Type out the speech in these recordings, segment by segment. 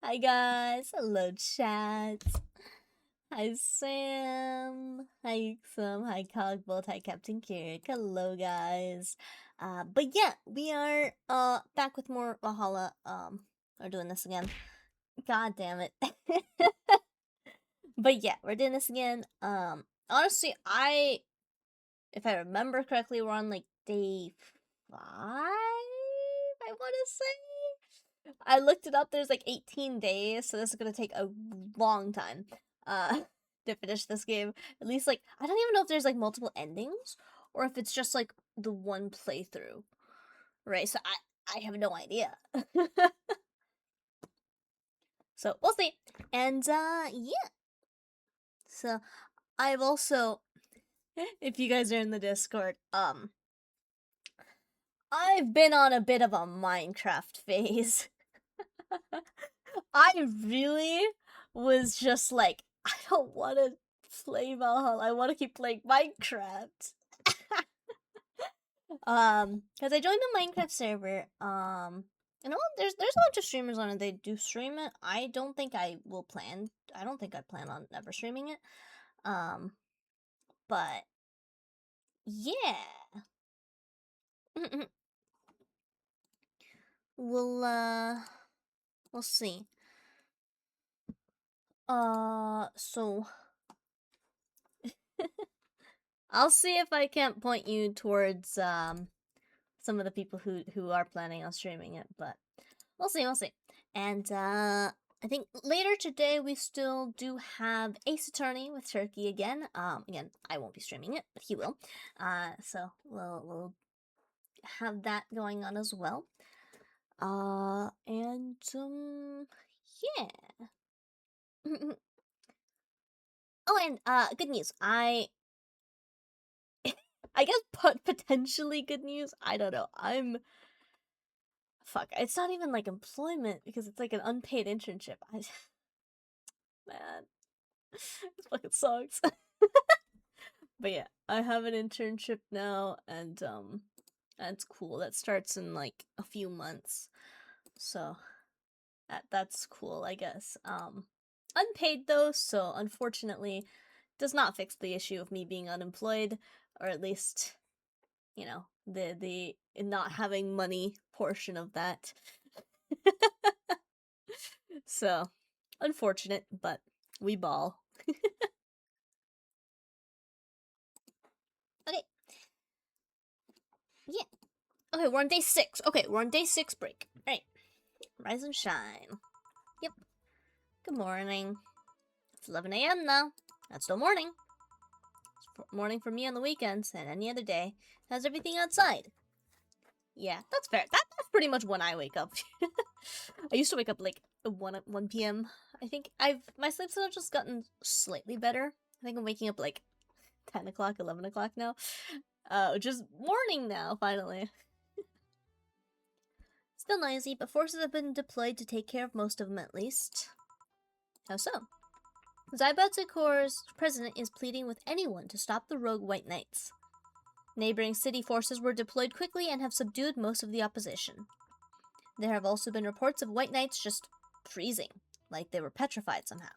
Hi guys, hello chat. Hi Sam, hi Sam, hi Cogbolt, hi Captain Kirik, hello guys. But yeah, we are back with more Valhalla. We're doing this again. God damn it. But yeah, we're doing this again. Honestly, if I remember correctly, we're on like day 5. I want to say. I looked it up. There's like 18 days, so this is gonna take a long time. To finish this game. At least like I don't even know if there's like multiple endings or if it's just like the one playthrough. Right? So I have no idea. So we'll see. And yeah. So I've also if you guys are in the Discord, I've been on a bit of a Minecraft phase. I really was just like, I don't want to play Valhalla. I want to keep playing Minecraft. Because I joined the Minecraft server. You know, there's a bunch of streamers on it. They do stream it. I don't think I plan on ever streaming it. But yeah. We'll see. So I'll see if I can't point you towards some of the people who are planning on streaming it, but we'll see. And I think later today we still do have Ace Attorney with Turkey again. Again, I won't be streaming it, but he will. So we'll have that going on as well. And yeah. Oh, and good news. I guess potentially good news. I don't know. Fuck. It's not even like employment because it's like an unpaid internship. Man, this fucking sucks. But yeah, I have an internship now, and that's cool. That starts in like a few months, so that's cool, I guess. Unpaid though, so unfortunately, does not fix the issue of me being unemployed, or at least, you know, the not having money portion of that. So, unfortunate, but we ball. Okay. Yeah. Okay, we're on day 6. Okay, we're on day 6 break. Alright. Rise and shine. Yep. Good morning. It's 11 a.m. now. That's still morning. It's morning for me on the weekends and any other day. How's everything outside? Yeah, that's fair. That's pretty much when I wake up. I used to wake up like 1 p.m. I think my sleep schedule just gotten slightly better. I think I'm waking up like 10 o'clock, 11 o'clock now. Which is morning now, finally. Still noisy, but forces have been deployed to take care of most of them at least. How so? Zybatsukor's president is pleading with anyone to stop the rogue White Knights. Neighboring city forces were deployed quickly and have subdued most of the opposition. There have also been reports of White Knights just freezing, like they were petrified somehow.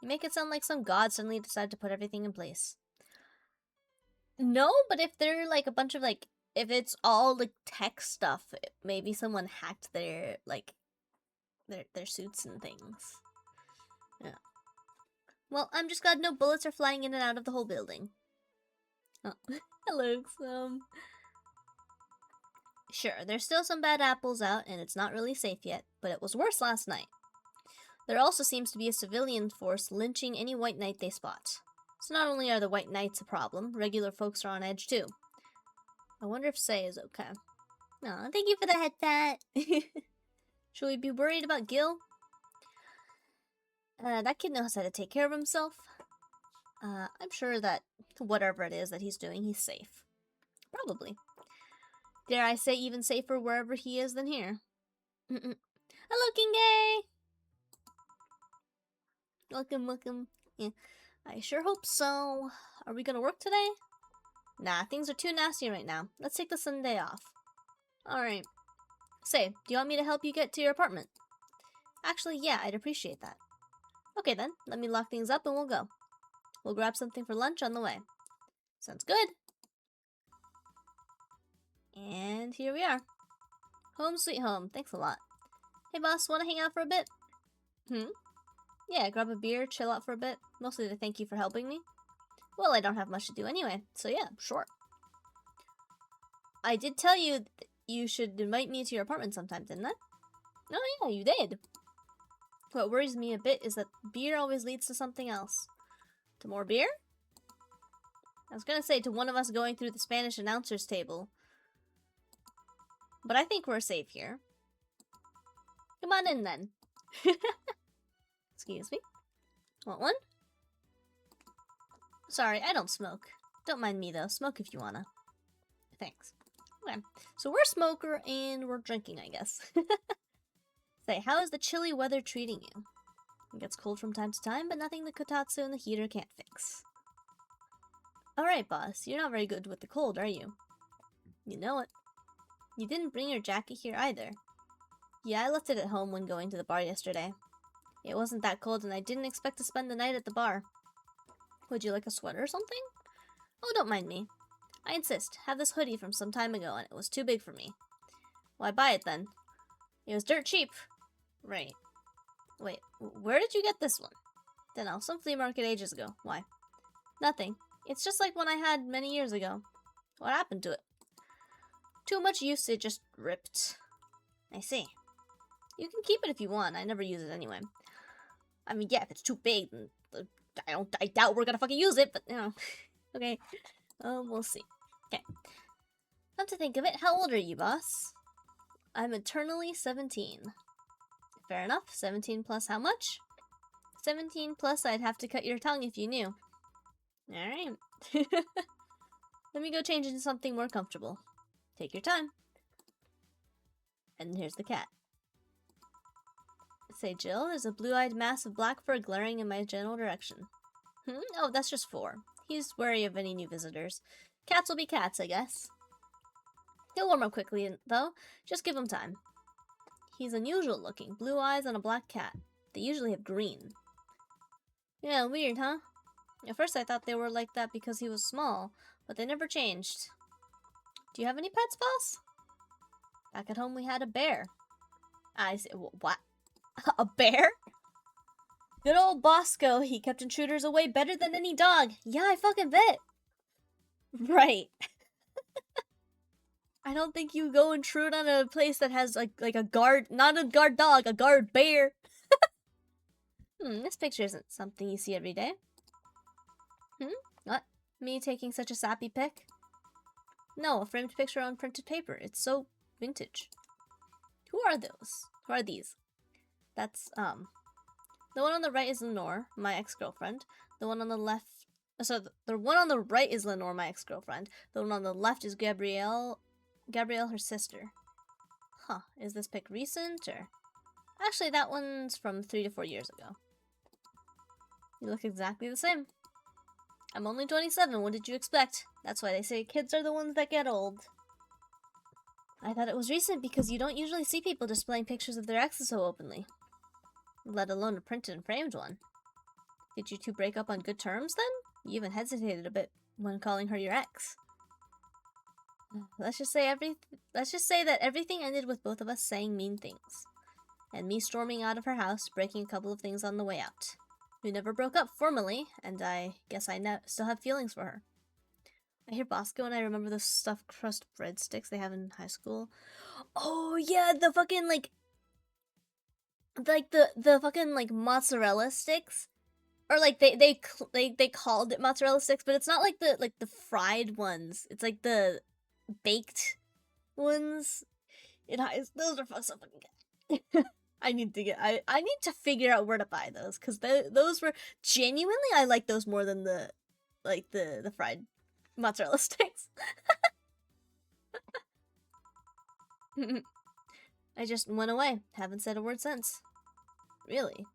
You make it sound like some god suddenly decided to put everything in place. No, but if they're like a bunch of like, if it's all like tech stuff, maybe someone hacked their like their suits and things. Yeah. Well, I'm just glad no bullets are flying in and out of the whole building. Oh, hello, Sure, there's still some bad apples out, and it's not really safe yet, but it was worse last night. There also seems to be a civilian force lynching any White Knight they spot. So not only are the White Knights a problem, regular folks are on edge too. I wonder if Say is okay. Aw, thank you for the head pat. Should we be worried about Gil? That kid knows how to take care of himself. I'm sure that whatever it is that he's doing, he's safe. Probably. Dare I say even safer wherever he is than here. Hello, King Gay! Welcome. Yeah, I sure hope so. Are we gonna work today? Nah, things are too nasty right now. Let's take the Sunday off. Alright. Say, do you want me to help you get to your apartment? Actually, yeah, I'd appreciate that. Okay then, let me lock things up and we'll go. We'll grab something for lunch on the way. Sounds good. And here we are. Home sweet home. Thanks a lot. Hey boss, wanna hang out for a bit? Yeah, grab a beer, chill out for a bit. Mostly to thank you for helping me. Well, I don't have much to do anyway, so yeah, sure. I did tell you you should invite me to your apartment sometime, didn't I? Oh yeah, you did. What worries me a bit is that beer always leads to something else. To more beer? I was gonna say to one of us going through the Spanish announcer's table. But I think we're safe here. Come on in then. Excuse me. Want one? Sorry, I don't smoke. Don't mind me though. Smoke if you wanna. Thanks. Okay. So we're a smoker and we're drinking, I guess. Say, how is the chilly weather treating you? It gets cold from time to time, but nothing the kotatsu and the heater can't fix. Alright, boss. You're not very good with the cold, are you? You know it. You didn't bring your jacket here either. Yeah, I left it at home when going to the bar yesterday. It wasn't that cold and I didn't expect to spend the night at the bar. Would you like a sweater or something? Oh, don't mind me. I insist. Have this hoodie from some time ago and it was too big for me. Why buy it then? It was dirt cheap. Right. Wait, where did you get this one? Dunno, some flea market ages ago. Why? Nothing. It's just like one I had many years ago. What happened to it? Too much use, it just ripped. I see. You can keep it if you want. I never use it anyway. I mean, yeah, if it's too big, then I doubt we're gonna fucking use it, but, you know. Okay. We'll see. Okay. Come to think of it, how old are you, boss? I'm eternally 17. Fair enough. 17 plus how much? 17 plus I'd have to cut your tongue if you knew. Alright. Let me go change into something more comfortable. Take your time. And here's the cat. Say, Jill, there's a blue-eyed mass of black fur glaring in my general direction. Oh, that's just 4. He's wary of any new visitors. Cats will be cats, I guess. He'll warm up quickly, though. Just give him time. He's unusual looking. Blue eyes on a black cat. They usually have green. Yeah, weird, huh? At first I thought they were like that because he was small, but they never changed. Do you have any pets, boss? Back at home we had a bear. I see. What? A bear? Good old Bosco, he kept intruders away better than any dog. Yeah, I fucking bet. Right. I don't think you go intrude on a place that has like a guard, not a guard dog, a guard bear. This picture isn't something you see every day. What? Me taking such a sappy pic? No, a framed picture on printed paper. It's so vintage. Who are those? Who are these? That's, the one on the right is Lenore, my ex-girlfriend. The one on the left... So, the one on the right is Lenore, my ex-girlfriend. The one on the left is Gabrielle, her sister. Huh, is this pic recent, or... Actually, that one's from 3 to 4 years ago. You look exactly the same. I'm only 27, what did you expect? That's why they say kids are the ones that get old. I thought it was recent because you don't usually see people displaying pictures of their exes so openly. Let alone a printed and framed one. Did you two break up on good terms, then? You even hesitated a bit when calling her your ex. Let's just say that everything ended with both of us saying mean things. And me storming out of her house, breaking a couple of things on the way out. We never broke up formally, and I guess I still have feelings for her. I hear Bosco and I remember those stuffed crust breadsticks they have in high school. Oh yeah, the fucking the fucking like mozzarella sticks, or like they called it mozzarella sticks, but it's not like the fried ones. It's like the baked ones in high. Those are so fucking good. I need to figure out where to buy those, because those were genuinely, I like those more than the fried mozzarella sticks. I just went away. Haven't said a word since. Really,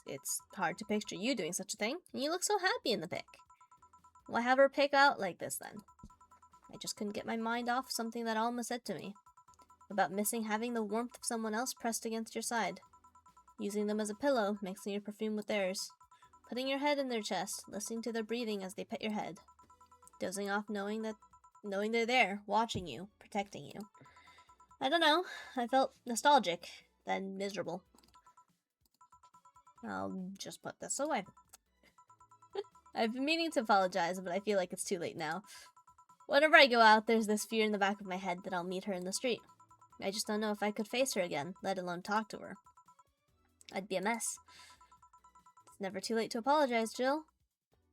it's hard to picture you doing such a thing. You look so happy in the pic. Why have her pick out like this then? I just couldn't get my mind off something that Alma said to me. About missing having the warmth of someone else pressed against your side. using them as a pillow, mixing your perfume with theirs, putting your head in their chest, listening to their breathing as they pet your head, dozing off knowing they're there, watching you, protecting you. I don't know, I felt nostalgic, then miserable. I'll just put this away. I've been meaning to apologize, but I feel like it's too late now. Whenever I go out, there's this fear in the back of my head that I'll meet her in the street. I just don't know if I could face her again, let alone talk to her. I'd be a mess. It's never too late to apologize, Jill.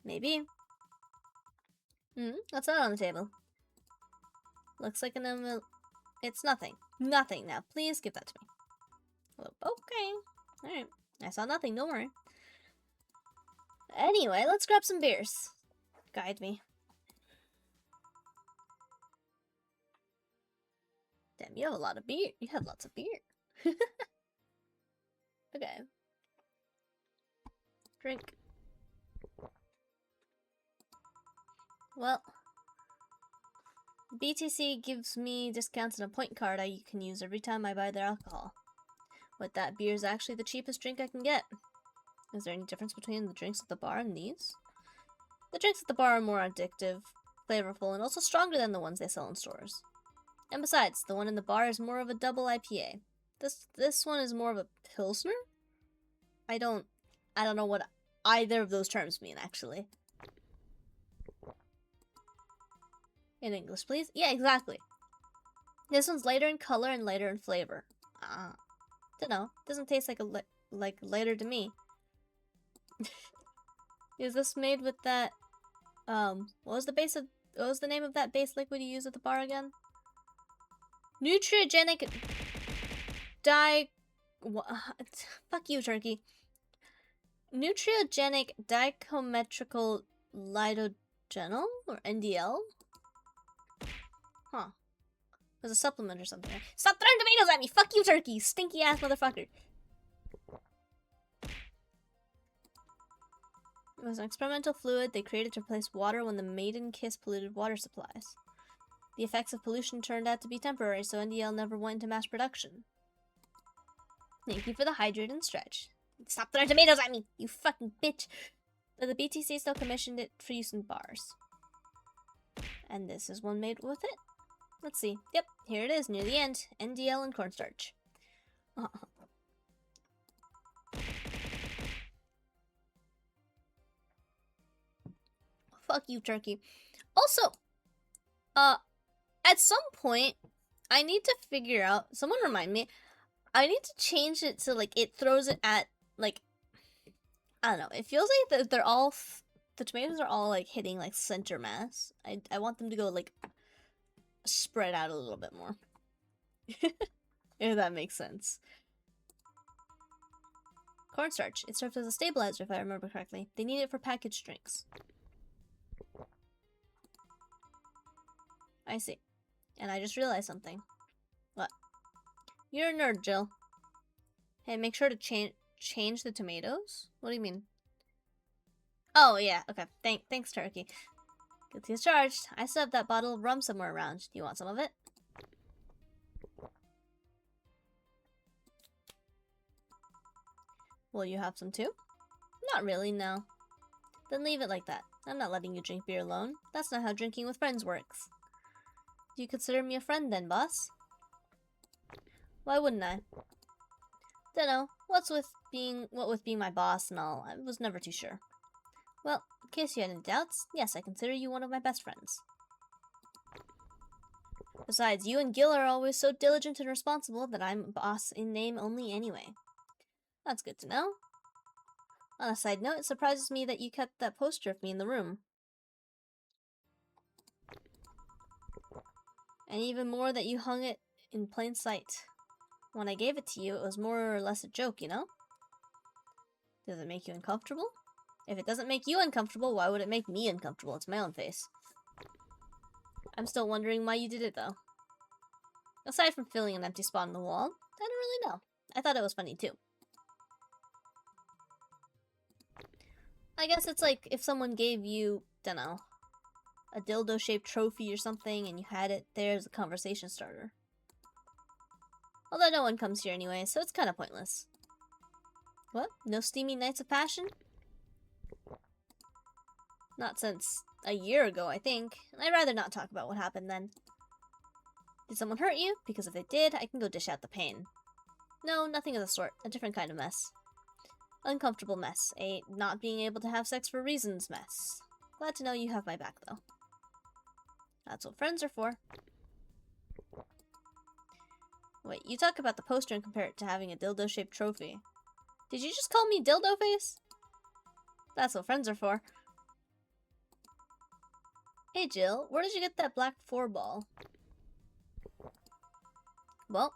Maybe. What's that on the table? Looks like an envelope. It's nothing. Nothing now. Please give that to me. Okay. Alright. I saw nothing, don't worry. Anyway, let's grab some beers. Guide me. Damn, you have a lot of beer. You have lots of beer. Okay. Drink. Well, BTC gives me discounts and a point card I can use every time I buy their alcohol. With that, beer is actually the cheapest drink I can get. Is there any difference between the drinks at the bar and these? The drinks at the bar are more addictive, flavorful, and also stronger than the ones they sell in stores. And besides, the one in the bar is more of a double IPA. This one is more of a Pilsner? I don't know what either of those terms mean, actually. In English, please? Yeah, exactly. This one's lighter in color and lighter in flavor. Dunno. Doesn't taste like lighter to me. Is this made with that, what was the name of that base liquid you use at the bar again? Nutriogenic fuck you, turkey. Nutriogenic dichometrical lidogenol, or NDL? Huh. It was a supplement or something. Stop throwing tomatoes at me! Fuck you, turkey! Stinky ass motherfucker! It was an experimental fluid they created to replace water when the maiden kiss polluted water supplies. The effects of pollution turned out to be temporary, so NDL never went into mass production. Thank you for the hydrate and stretch. Stop throwing tomatoes at me, you fucking bitch! But the BTC still commissioned it for use in bars. And this is one made with it. Let's see. Yep, here it is, near the end. NDL and cornstarch. Fuck you, turkey. Also, at some point, I need to figure out, someone remind me, I need to change it so, like, it throws it at, like, I don't know, it feels like they're all, the tomatoes are all, like, hitting, like, center mass. I want them to go, like, spread out a little bit more. If that makes sense. Cornstarch. It serves as a stabilizer, if I remember correctly. They need it for packaged drinks. I see. And I just realized something. What? You're a nerd, Jill. Hey, make sure to change the tomatoes? What do you mean? Oh, yeah. Okay. Thanks, turkey. Guilty as charged. I still have that bottle of rum somewhere around. Do you want some of it? Will you have some too? Not really, no. Then leave it like that. I'm not letting you drink beer alone. That's not how drinking with friends works. Do you consider me a friend then, boss? Why wouldn't I? Dunno. What with being my boss and all, I was never too sure. Well, in case you had any doubts, yes, I consider you one of my best friends. Besides, you and Gil are always so diligent and responsible that I'm boss in name only anyway. That's good to know. On a side note, it surprises me that you kept that poster of me in the room. And even more that you hung it in plain sight. When I gave it to you, it was more or less a joke, you know? Does it make you uncomfortable? If it doesn't make you uncomfortable, why would it make me uncomfortable? It's my own face. I'm still wondering why you did it, though. Aside from filling an empty spot on the wall, I don't really know. I thought it was funny, too. I guess it's like if someone gave you, dunno, a dildo-shaped trophy or something and you had it there as a conversation starter. Although no one comes here anyway, so it's kind of pointless. What? No steamy nights of passion? Not since a year ago, I think. I'd rather not talk about what happened then. Did someone hurt you? Because if they did, I can go dish out the pain. No, nothing of the sort. A different kind of mess. Uncomfortable mess. A not being able to have sex for reasons mess. Glad to know you have my back, though. That's what friends are for. Wait, you talk about the poster and compare it to having a dildo-shaped trophy. Did you just call me dildo face? That's what friends are for. Hey Jill, where did you get that black 4-ball? Well,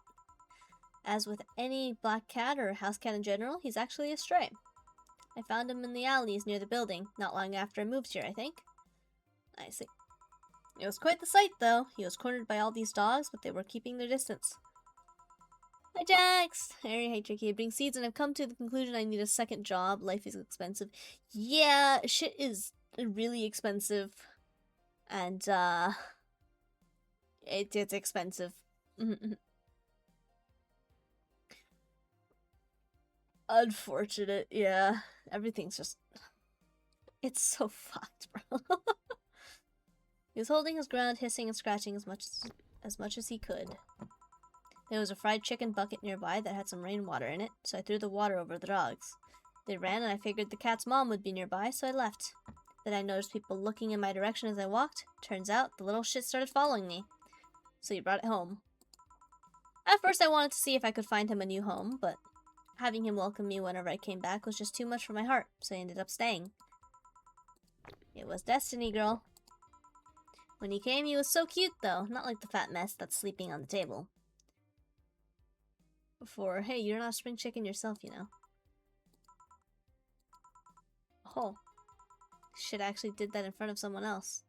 as with any black cat or house cat in general, he's actually a stray. I found him in the alleys near the building, not long after I moved here, I think. I see. It was quite the sight, though. He was cornered by all these dogs, but they were keeping their distance. Hi, Jax! Hey, Tricky. Being seeds, and I've come to the conclusion I need a second job. Life is expensive. Yeah, shit is really expensive. And, it's expensive. Unfortunate, yeah. Everything's just... It's so fucked, bro. He was holding his ground, hissing and scratching as much as he could. There was a fried chicken bucket nearby that had some rainwater in it, so I threw the water over the dogs. They ran, and I figured the cat's mom would be nearby, so I left. Then I noticed people looking in my direction as I walked. Turns out, the little shit started following me. So he brought it home. At first I wanted to see if I could find him a new home, but having him welcome me whenever I came back was just too much for my heart, so I ended up staying. It was destiny, girl. When he came, he was so cute, though. Not like the fat mess that's sleeping on the table. Hey, you're not a spring chicken yourself, you know. Oh. Shit, I actually did that in front of someone else.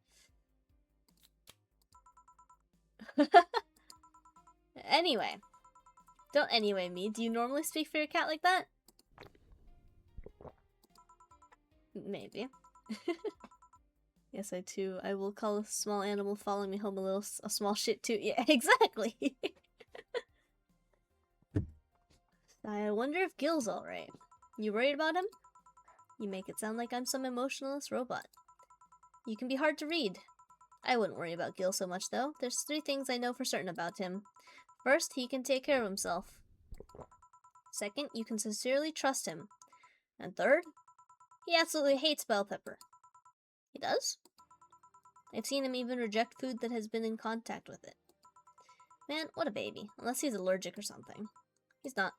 Anyway. Don't anyway me. Do you normally speak for your cat like that? Maybe. Yes, I too. I will call a small animal following me home a small shit too. Yeah, exactly. I wonder if Gil's alright. You worried about him? You make it sound like I'm some emotionless robot. You can be hard to read. I wouldn't worry about Gil so much, though. There's 3 things I know for certain about him. First, he can take care of himself. Second, you can sincerely trust him. And third, he absolutely hates bell pepper. He does? I've seen him even reject food that has been in contact with it. Man, what a baby. Unless he's allergic or something. He's not.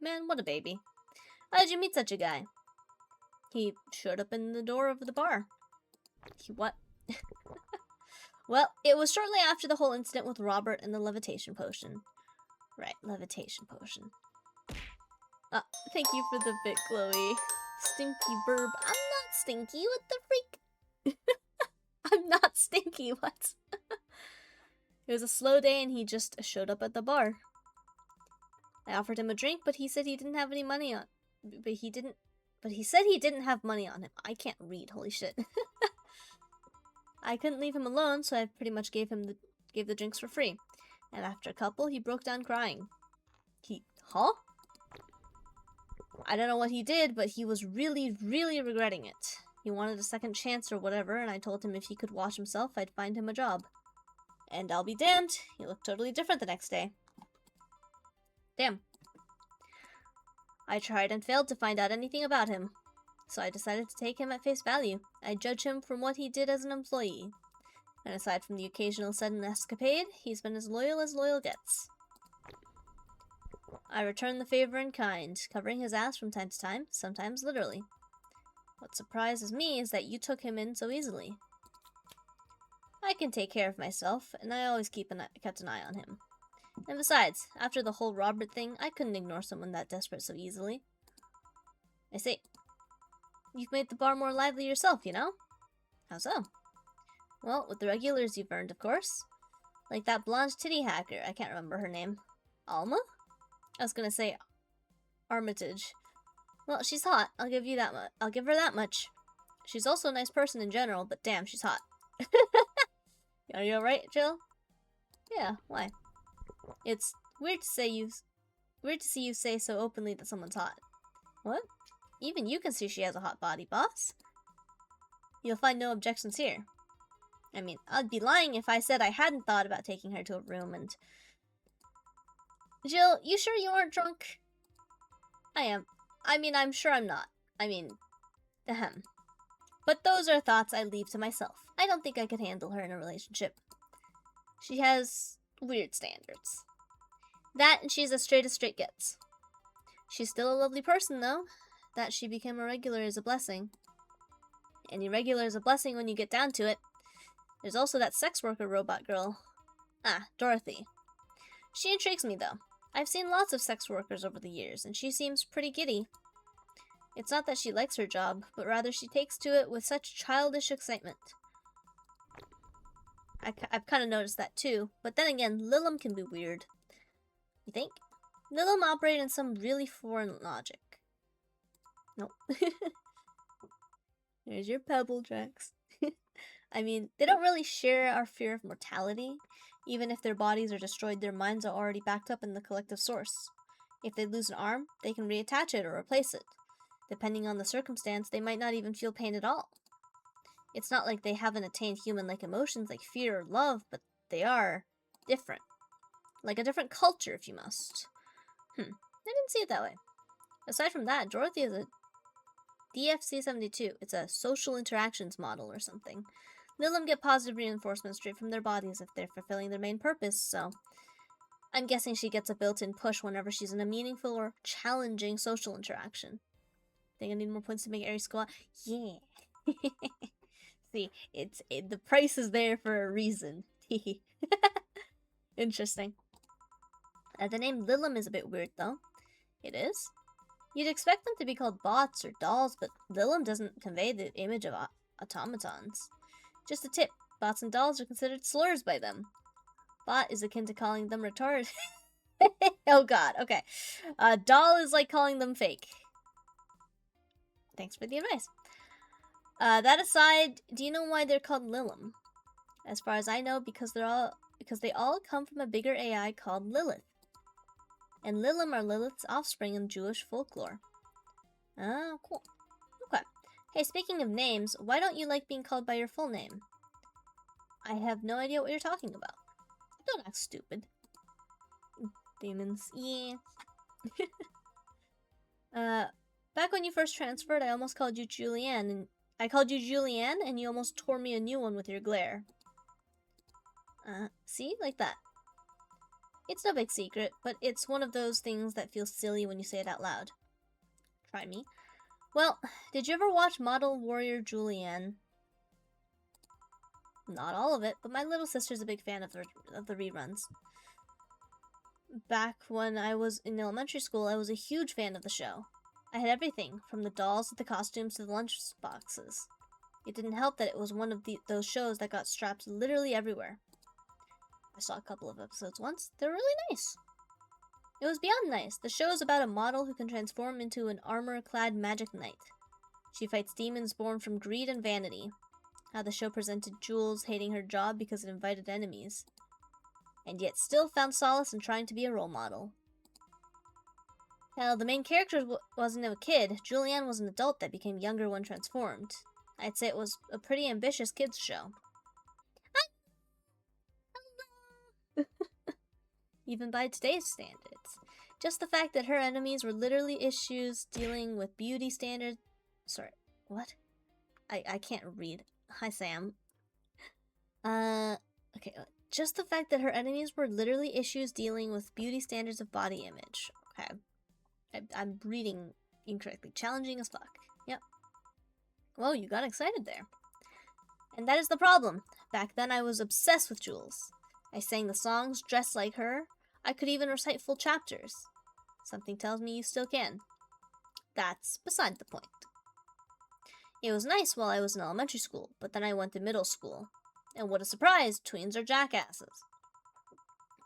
Man, what a baby. How did you meet such a guy? He showed up in the door of the bar. He what? Well, it was shortly after the whole incident with Robert and the levitation potion. Right, levitation potion. Thank you for the bit, Chloe. Stinky burb. I'm not stinky, what the freak? I'm not stinky, what? It was a slow day and he just showed up at the bar. I offered him a drink, but he said he didn't have any money on... But he said he didn't have money on him. I can't read, holy shit. I couldn't leave him alone, so I pretty much gave the drinks for free. And after a couple, he broke down crying. Huh? I don't know what he did, but he was really, really regretting it. He wanted a second chance or whatever, and I told him if he could wash himself, I'd find him a job. And I'll be damned, he looked totally different the next day. Damn. I tried and failed to find out anything about him. So I decided to take him at face value. I judge him from what he did as an employee. And aside from the occasional sudden escapade, he's been as loyal gets. I returned the favor in kind, covering his ass from time to time, sometimes literally. What surprises me is that you took him in so easily. I can take care of myself, and I always kept an eye on him. And besides, after the whole Robert thing, I couldn't ignore someone that desperate so easily. I see. You've made the bar more lively yourself, you know? How so? Well, with the regulars you've earned, of course. Like that blonde titty hacker, I can't remember her name. Alma? I was gonna say Armitage. Well, she's hot. I'll give her that much. She's also a nice person in general, but damn, she's hot. Are you alright, Jill? Yeah, why? It's weird to see you say so openly that someone's hot. What? Even you can see she has a hot body, boss. You'll find no objections here. I mean, I'd be lying if I said I hadn't thought about taking her to a room and... Jill, you sure you aren't drunk? I am. I mean, I'm sure I'm not. I mean, ahem. But those are thoughts I leave to myself. I don't think I could handle her in a relationship. She has weird standards. That, and she's as straight gets. She's still a lovely person, though. That she became a regular is a blessing. Any regular is a blessing when you get down to it. There's also that sex worker robot girl. Ah, Dorothy. She intrigues me, though. I've seen lots of sex workers over the years, and she seems pretty giddy. It's not that she likes her job, but rather she takes to it with such childish excitement. I've kind of noticed that too, but then again, Lilum can be weird. You think? Lilum operate in some really foreign logic. Nope. There's your pebble, Jax. I mean, they don't really share our fear of mortality. Even if their bodies are destroyed, their minds are already backed up in the collective source. If they lose an arm, they can reattach it or replace it. Depending on the circumstance, they might not even feel pain at all. It's not like they haven't attained human-like emotions like fear or love, but they are different. Like a different culture, if you must. I didn't see it that way. Aside from that, Dorothy is a DFC-72. It's a social interactions model or something. Lilum get positive reinforcement straight from their bodies if they're fulfilling their main purpose, so... I'm guessing she gets a built-in push whenever she's in a meaningful or challenging social interaction. Think I need more points to make Aries squat? Yeah. See, the price is there for a reason. Interesting. The name Lilum is a bit weird, though. It is? You'd expect them to be called bots or dolls, but Lilum doesn't convey the image of automatons. Just a tip, bots and dolls are considered slurs by them. Bot is akin to calling them retarded. Oh god, okay. Doll is like calling them fake. Thanks for the advice. That aside, do you know why they're called Lilum? As far as I know, because they all come from a bigger AI called Lilith. And Lilum are Lilith's offspring in Jewish folklore. Oh, cool. Okay. Hey, speaking of names, why don't you like being called by your full name? I have no idea what you're talking about. Don't act stupid. Demons. Yeah. Back when you first transferred, I almost called you Julianne, and you almost tore me a new one with your glare. See? Like that. It's no big secret, but it's one of those things that feels silly when you say it out loud. Try me. Well, did you ever watch Model Warrior Julianne? Not all of it, but my little sister's a big fan of the reruns. Back when I was in elementary school, I was a huge fan of the show. I had everything, from the dolls to the costumes to the lunch boxes. It didn't help that it was one of those shows that got strapped literally everywhere. I saw a couple of episodes once. They were really nice. It was beyond nice. The show is about a model who can transform into an armor-clad magic knight. She fights demons born from greed and vanity. How the show presented Jules hating her job because it invited enemies. And yet still found solace in trying to be a role model. Hell, the main character wasn't a kid. Julianne was an adult that became younger when transformed. I'd say it was a pretty ambitious kids show. Even by today's standards. Just the fact that her enemies were literally issues dealing with beauty standards... Sorry, what? I can't read. Hi, Sam. Okay. Just the fact that her enemies were literally issues dealing with beauty standards of body image. Okay. I'm reading incorrectly. Challenging as fuck. Yep. Whoa, you got excited there. And that is the problem. Back then I was obsessed with Jules. I sang the songs, dressed like her. I could even recite full chapters. Something tells me you still can. That's beside the point. It was nice while I was in elementary school, but then I went to middle school. And what a surprise, tweens are jackasses.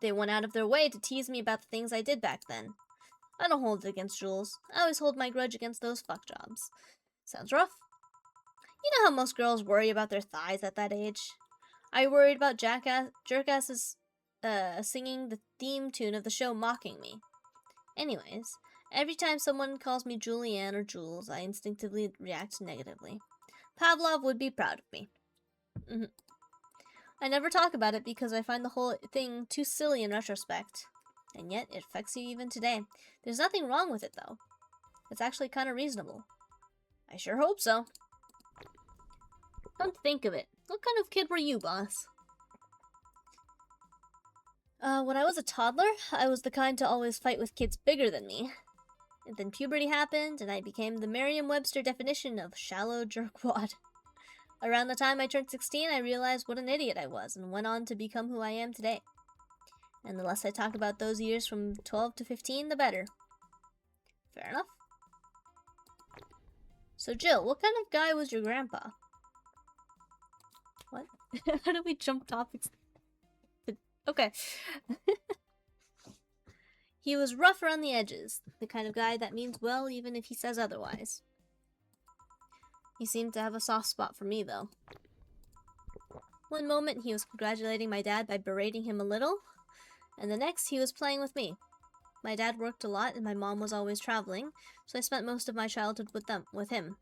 They went out of their way to tease me about the things I did back then. I don't hold it against Jules. I always hold my grudge against those fuck jobs. Sounds rough. You know how most girls worry about their thighs at that age? I worried about jerkasses singing the theme tune of the show mocking me. Anyways, Every time someone calls me Julianne or Jules, I instinctively react negatively. Pavlov would be proud of me. I never talk about it because I find the whole thing too silly in retrospect. And yet, it affects you even today. There's nothing wrong with it, though. It's actually kind of reasonable. I sure hope so. Come to think of it, what kind of kid were you, boss? When I was a toddler, I was the kind to always fight with kids bigger than me. And then puberty happened, and I became the Merriam-Webster definition of shallow jerkwad. Around the time I turned 16, I realized what an idiot I was, and went on to become who I am today. And the less I talk about those years from 12 to 15, the better. Fair enough. So Jill, what kind of guy was your grandpa? What? How do we jump topics? Okay. He was rough around the edges, the kind of guy that means well even if he says otherwise. He seemed to have a soft spot for me, though. One moment he was congratulating my dad by berating him a little, and the next he was playing with me. My dad worked a lot and my mom was always traveling, so I spent most of my childhood with him.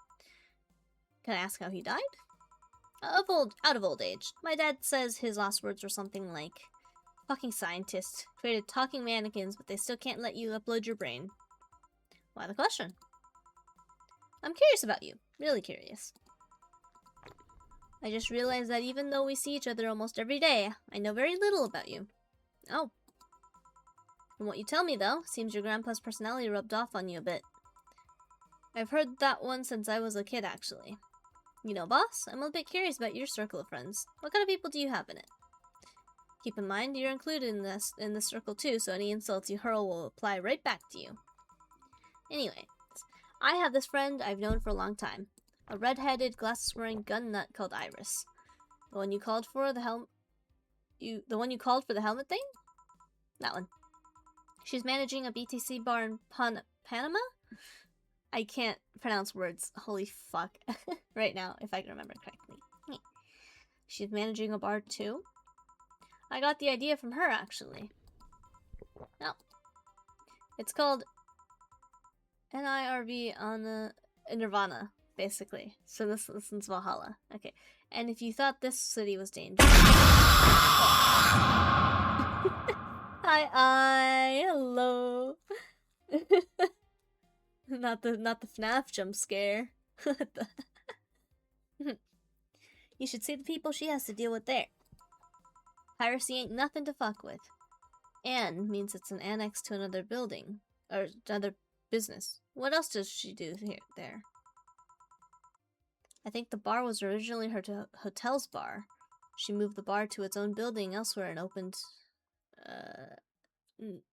Can I ask how he died? Out of old age. My dad says his last words were something like, "Fucking scientists created talking mannequins, but they still can't let you upload your brain." Why the question? I'm curious about you. Really curious. I just realized that even though we see each other almost every day, I know very little about you. Oh. From what you tell me, though, seems your grandpa's personality rubbed off on you a bit. I've heard that one since I was a kid, actually. You know, boss, I'm a bit curious about your circle of friends. What kind of people do you have in it? Keep in mind, you're included in this circle too, so any insults you hurl will apply right back to you. Anyway, I have this friend I've known for a long time. A red-headed, glasses-wearing gun nut called Iris. The one you called for the helmet thing? That one. She's managing a BTC bar in Panama? I can't pronounce words. Holy fuck. Right now, if I can remember correctly. She's managing a bar too? I got the idea from her, actually. No. It's called NIRV on Nirvana, basically. So this listens Valhalla. Okay. And if you thought this city was dangerous... Hi, hello. Not the FNAF jump scare. You should see the people she has to deal with there. Piracy ain't nothing to fuck with. And means it's an annex to another building. Or another business. What else does she do there? I think the bar was originally her hotel's bar. She moved the bar to its own building elsewhere and opened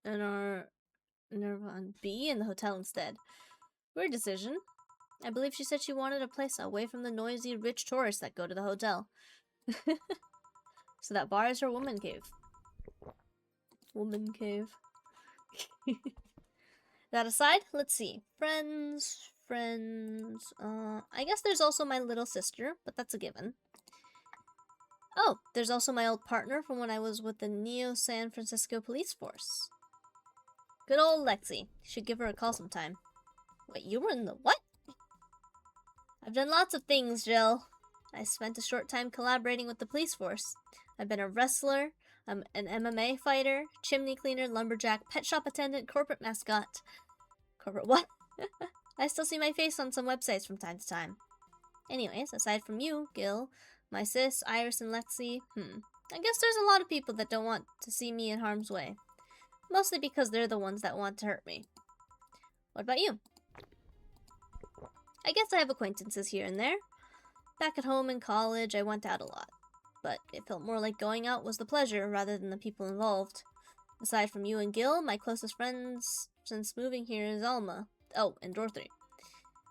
Nirvana B in the hotel instead. Weird decision. I believe she said she wanted a place away from the noisy, rich tourists that go to the hotel. So that bar is her woman cave. Woman cave. That aside, let's see. Friends. I guess there's also my little sister, but that's a given. Oh, there's also my old partner from when I was with the Neo San Francisco police force. Good old Lexi. Should give her a call sometime. Wait, you were in the what? I've done lots of things, Jill. I spent a short time collaborating with the police force. I've been a wrestler, an MMA fighter, chimney cleaner, lumberjack, pet shop attendant, corporate mascot. Corporate what? I still see my face on some websites from time to time. Anyways, aside from you, Gil, my sis, Iris, and Lexi, I guess there's a lot of people that don't want to see me in harm's way. Mostly because they're the ones that want to hurt me. What about you? I guess I have acquaintances here and there. Back at home in college, I went out a lot. But it felt more like going out was the pleasure rather than the people involved. Aside from you and Gil, my closest friends since moving here is Alma. Oh, and Dorothy.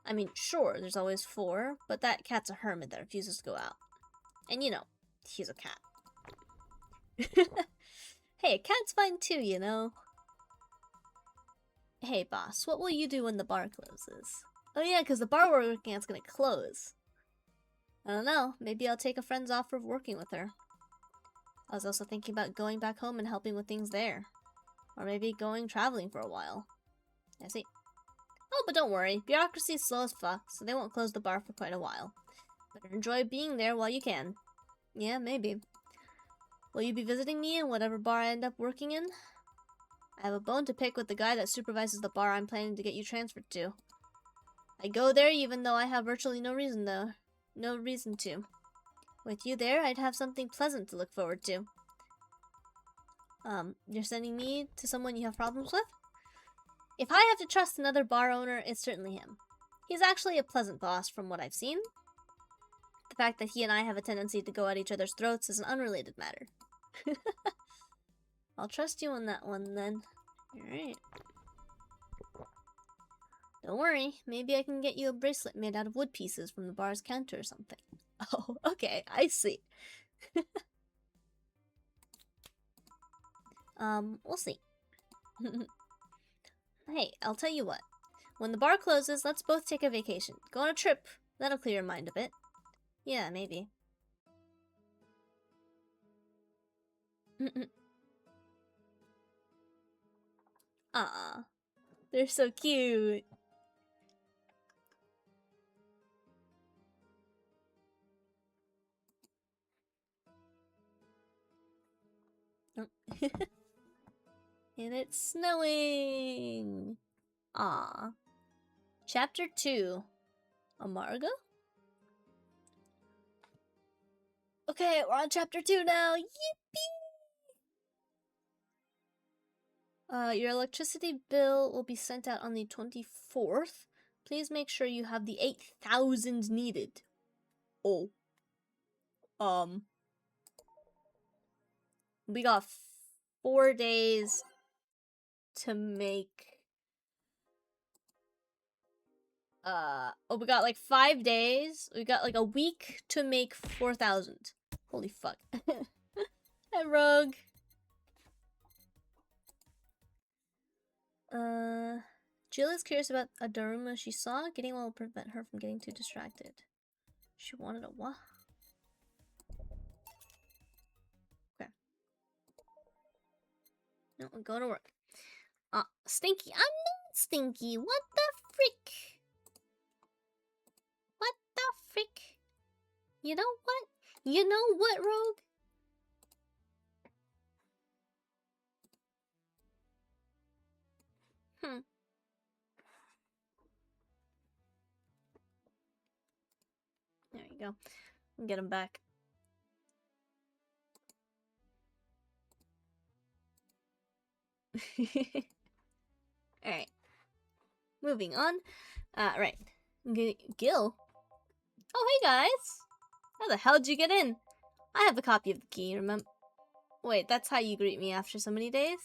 I mean, sure, there's always 4, but that cat's a hermit that refuses to go out. And you know, he's a cat. Hey, a cat's fine too, you know. Hey, boss, what will you do when the bar closes? Oh yeah, because the bar we're working at's gonna close. I don't know, maybe I'll take a friend's offer of working with her. I was also thinking about going back home and helping with things there. Or maybe going traveling for a while. I see. but don't worry. Bureaucracy's slow as fuck, so they won't close the bar for quite a while. Better enjoy being there while you can. Yeah, maybe. Will you be visiting me in whatever bar I end up working in? I have a bone to pick with the guy that supervises the bar I'm planning to get you transferred to. I go there even though I have virtually no reason to. With you there, I'd have something pleasant to look forward to. You're sending me to someone you have problems with? If I have to trust another bar owner, it's certainly him. He's actually a pleasant boss from what I've seen. The fact that he and I have a tendency to go at each other's throats is an unrelated matter. I'll trust you on that one then. Alright. Don't worry, maybe I can get you a bracelet made out of wood pieces from the bar's counter or something. Oh, okay, I see. We'll see. Hey, I'll tell you what. When the bar closes, let's both take a vacation. Go on a trip. That'll clear your mind a bit. Yeah, maybe. Aw, they're so cute. Oh. And it's snowing. Aw. Chapter 2. Amarga? Okay, we're on chapter 2 now. Yippee! Your electricity bill will be sent out on the 24th. Please make sure you have the 8,000 needed. Oh. We got 4 days to make... we got like 5 days. We got like a week to make 4,000. Holy fuck. Hi, Rogue. Jill is curious about a Daruma she saw. Getting one will prevent her from getting too distracted. She wanted a what? Okay. No, I'm going to work. Stinky. I'm not Stinky. What the frick? What the frick? You know what? You know what, Rogue? There you go. Get him back. Alright. Moving on. Right. Gil? Oh, hey guys! How the hell did you get in? I have a copy of the key, remember? Wait, that's how you greet me after so many days?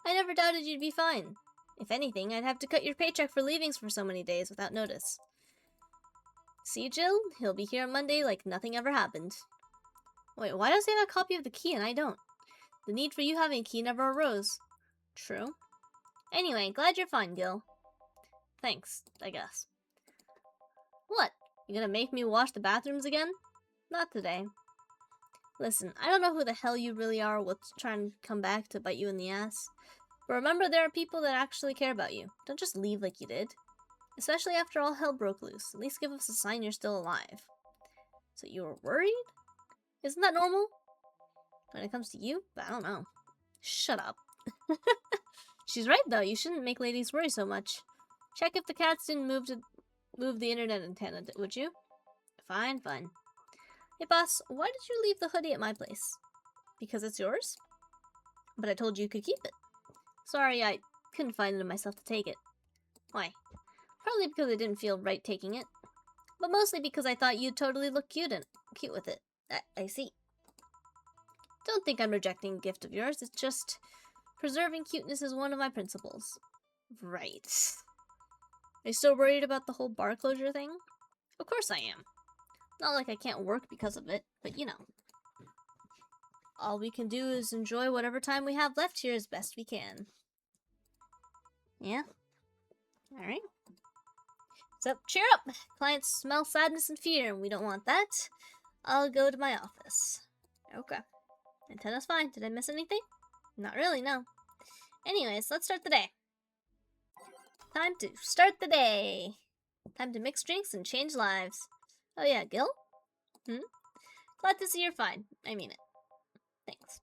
I never doubted you'd be fine. If anything, I'd have to cut your paycheck for leaving for so many days without notice. See, Jill? He'll be here on Monday like nothing ever happened. Wait, why does he have a copy of the key and I don't? The need for you having a key never arose. True. Anyway, glad you're fine, Gil. Thanks, I guess. What? You gonna make me wash the bathrooms again? Not today. Listen, I don't know who the hell you really are or what's trying to come back to bite you in the ass. But remember, there are people that actually care about you. Don't just leave like you did. Especially after all hell broke loose. At least give us a sign you're still alive. So you were worried? Isn't that normal? When it comes to you? I don't know. Shut up. She's right though, you shouldn't make ladies worry so much. Check if the cats didn't move the internet antenna, would you? Fine, fine. Hey boss, why did you leave the hoodie at my place? Because it's yours? But I told you could keep it. Sorry, I couldn't find it in myself to take it. Why? Probably because I didn't feel right taking it. But mostly because I thought you'd totally look cute with it. I see. Don't think I'm rejecting a gift of yours, it's just... preserving cuteness is one of my principles. Right. Are you still worried about the whole bar closure thing? Of course I am. Not like I can't work because of it, but you know. All we can do is enjoy whatever time we have left here as best we can. Yeah? Alright. So, cheer up! Clients smell sadness and fear, and we don't want that. I'll go to my office. Okay. Antenna's fine. Did I miss anything? Not really, no. Anyways, let's start the day. Time to start the day. Time to mix drinks and change lives. Oh yeah, Gil? Glad to see you're fine. I mean it. Thanks.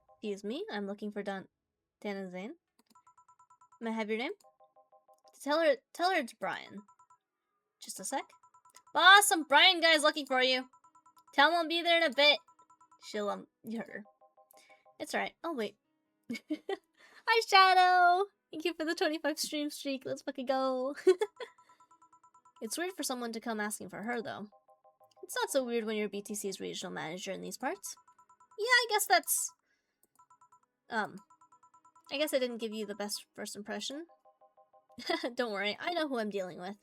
Excuse me, I'm looking for Dana Zane. May I have your name? Tell her it's Brian. Just a sec. Boss, some Brian guy's looking for you. Tell him I'll be there in a bit. She'll, you heard her. It's alright, I'll wait. Hi, Shadow! Thank you for the 25 stream streak. Let's fucking go. It's weird for someone to come asking for her, though. It's not so weird when you're BTC's regional manager in these parts. Yeah, I guess that's... I guess I didn't give you the best first impression. Don't worry, I know who I'm dealing with.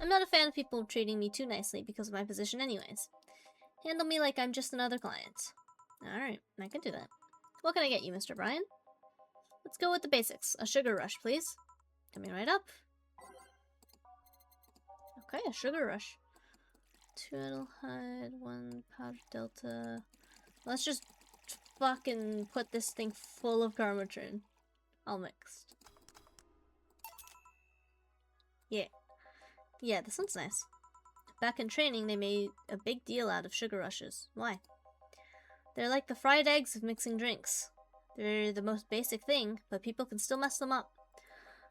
I'm not a fan of people treating me too nicely because of my position anyways. Handle me like I'm just another client. Alright, I can do that. What can I get you, Mr. Brian? Let's go with the basics. A sugar rush, please. Coming right up. Okay, a sugar rush. 2 Adelhyde, 1 powder delta. Let's just fucking put this thing full of Karmatrin. All mixed. Yeah. Yeah, this one's nice. Back in training, they made a big deal out of sugar rushes. Why? They're like the fried eggs of mixing drinks. They're the most basic thing, but people can still mess them up.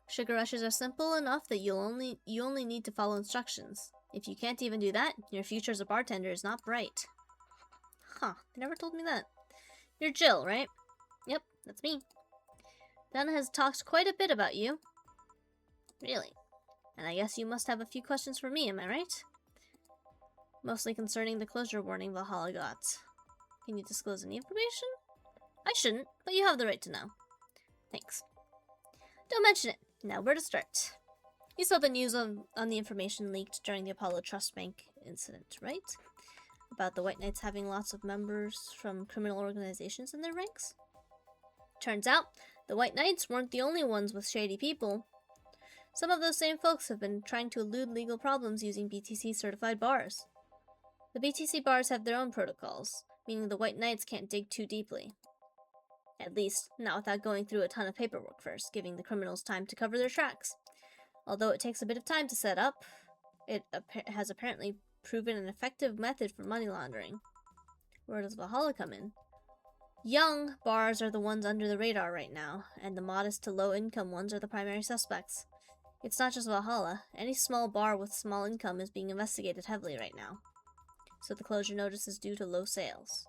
Sugar rushes are simple enough that you only need to follow instructions. If you can't even do that, your future as a bartender is not bright. Huh, they never told me that. You're Jill, right? Yep, that's me. Dana has talked quite a bit about you. Really? And I guess you must have a few questions for me, am I right? Mostly concerning the closure warning Valhalla got. Can you disclose any information? I shouldn't, but you have the right to know. Thanks. Don't mention it. Now where to start? You saw the news on the information leaked during the Apollo Trust Bank incident, right? About the White Knights having lots of members from criminal organizations in their ranks? Turns out, the White Knights weren't the only ones with shady people. Some of those same folks have been trying to elude legal problems using BTC-certified bars. The BTC bars have their own protocols, meaning the White Knights can't dig too deeply. At least, not without going through a ton of paperwork first, giving the criminals time to cover their tracks. Although it takes a bit of time to set up, it has apparently proven an effective method for money laundering. Where does Valhalla come in? Young bars are the ones under the radar right now, and the modest to low-income ones are the primary suspects. It's not just Valhalla. Any small bar with small income is being investigated heavily right now. So the closure notice is due to low sales.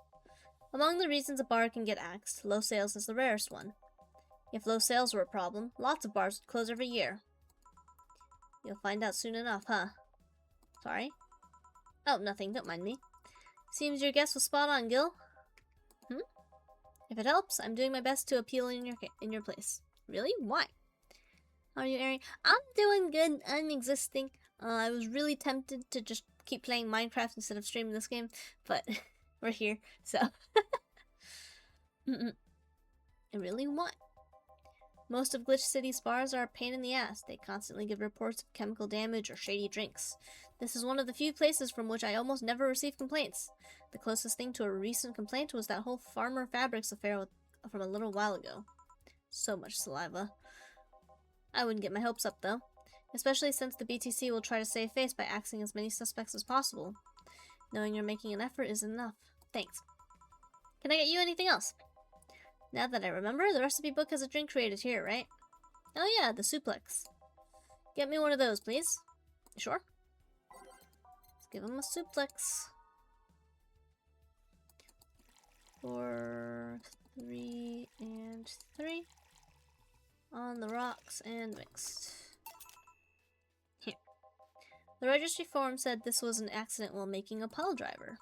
Among the reasons a bar can get axed, low sales is the rarest one. If low sales were a problem, lots of bars would close every year. You'll find out soon enough, huh? Sorry? Oh, nothing, don't mind me. Seems your guess was spot on, Gil. If it helps, I'm doing my best to appeal in your place. Really? Why? How are you, Ari? I'm doing good. I'm existing. I was really tempted to just keep playing Minecraft instead of streaming this game, but we're here, so. Really? What? Most of Glitch City's bars are a pain in the ass. They constantly give reports of chemical damage or shady drinks. This is one of the few places from which I almost never receive complaints. The closest thing to a recent complaint was that whole Farmer Fabrics affair from a little while ago. So much saliva. I wouldn't get my hopes up, though. Especially since the BTC will try to save face by axing as many suspects as possible. Knowing you're making an effort isn't enough. Thanks. Can I get you anything else? Now that I remember, the recipe book has a drink created here, right? Oh yeah, the suplex. Get me one of those, please. You sure? Let's give him a suplex. 4, 3, and 3. On the rocks and mixed. Here. The registry form said this was an accident while making a pile driver.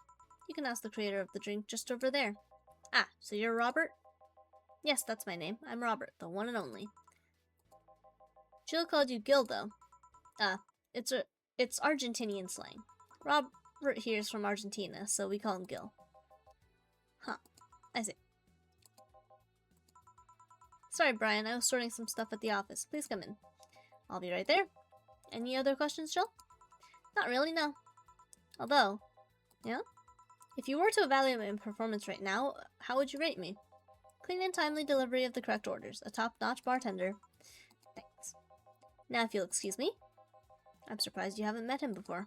You can ask the creator of the drink just over there. Ah, so you're Robert? Yes, that's my name. I'm Robert, the one and only. Jill called you Gil, though. It's Argentinian slang. Robert here is from Argentina, so we call him Gil. Huh. I see. Sorry, Brian, I was sorting some stuff at the office. Please come in. I'll be right there. Any other questions, Jill? Not really, no. Although, yeah? If you were to evaluate my performance right now, how would you rate me? Clean and timely delivery of the correct orders, a top-notch bartender, Now if you'll excuse me. I'm surprised you haven't met him before.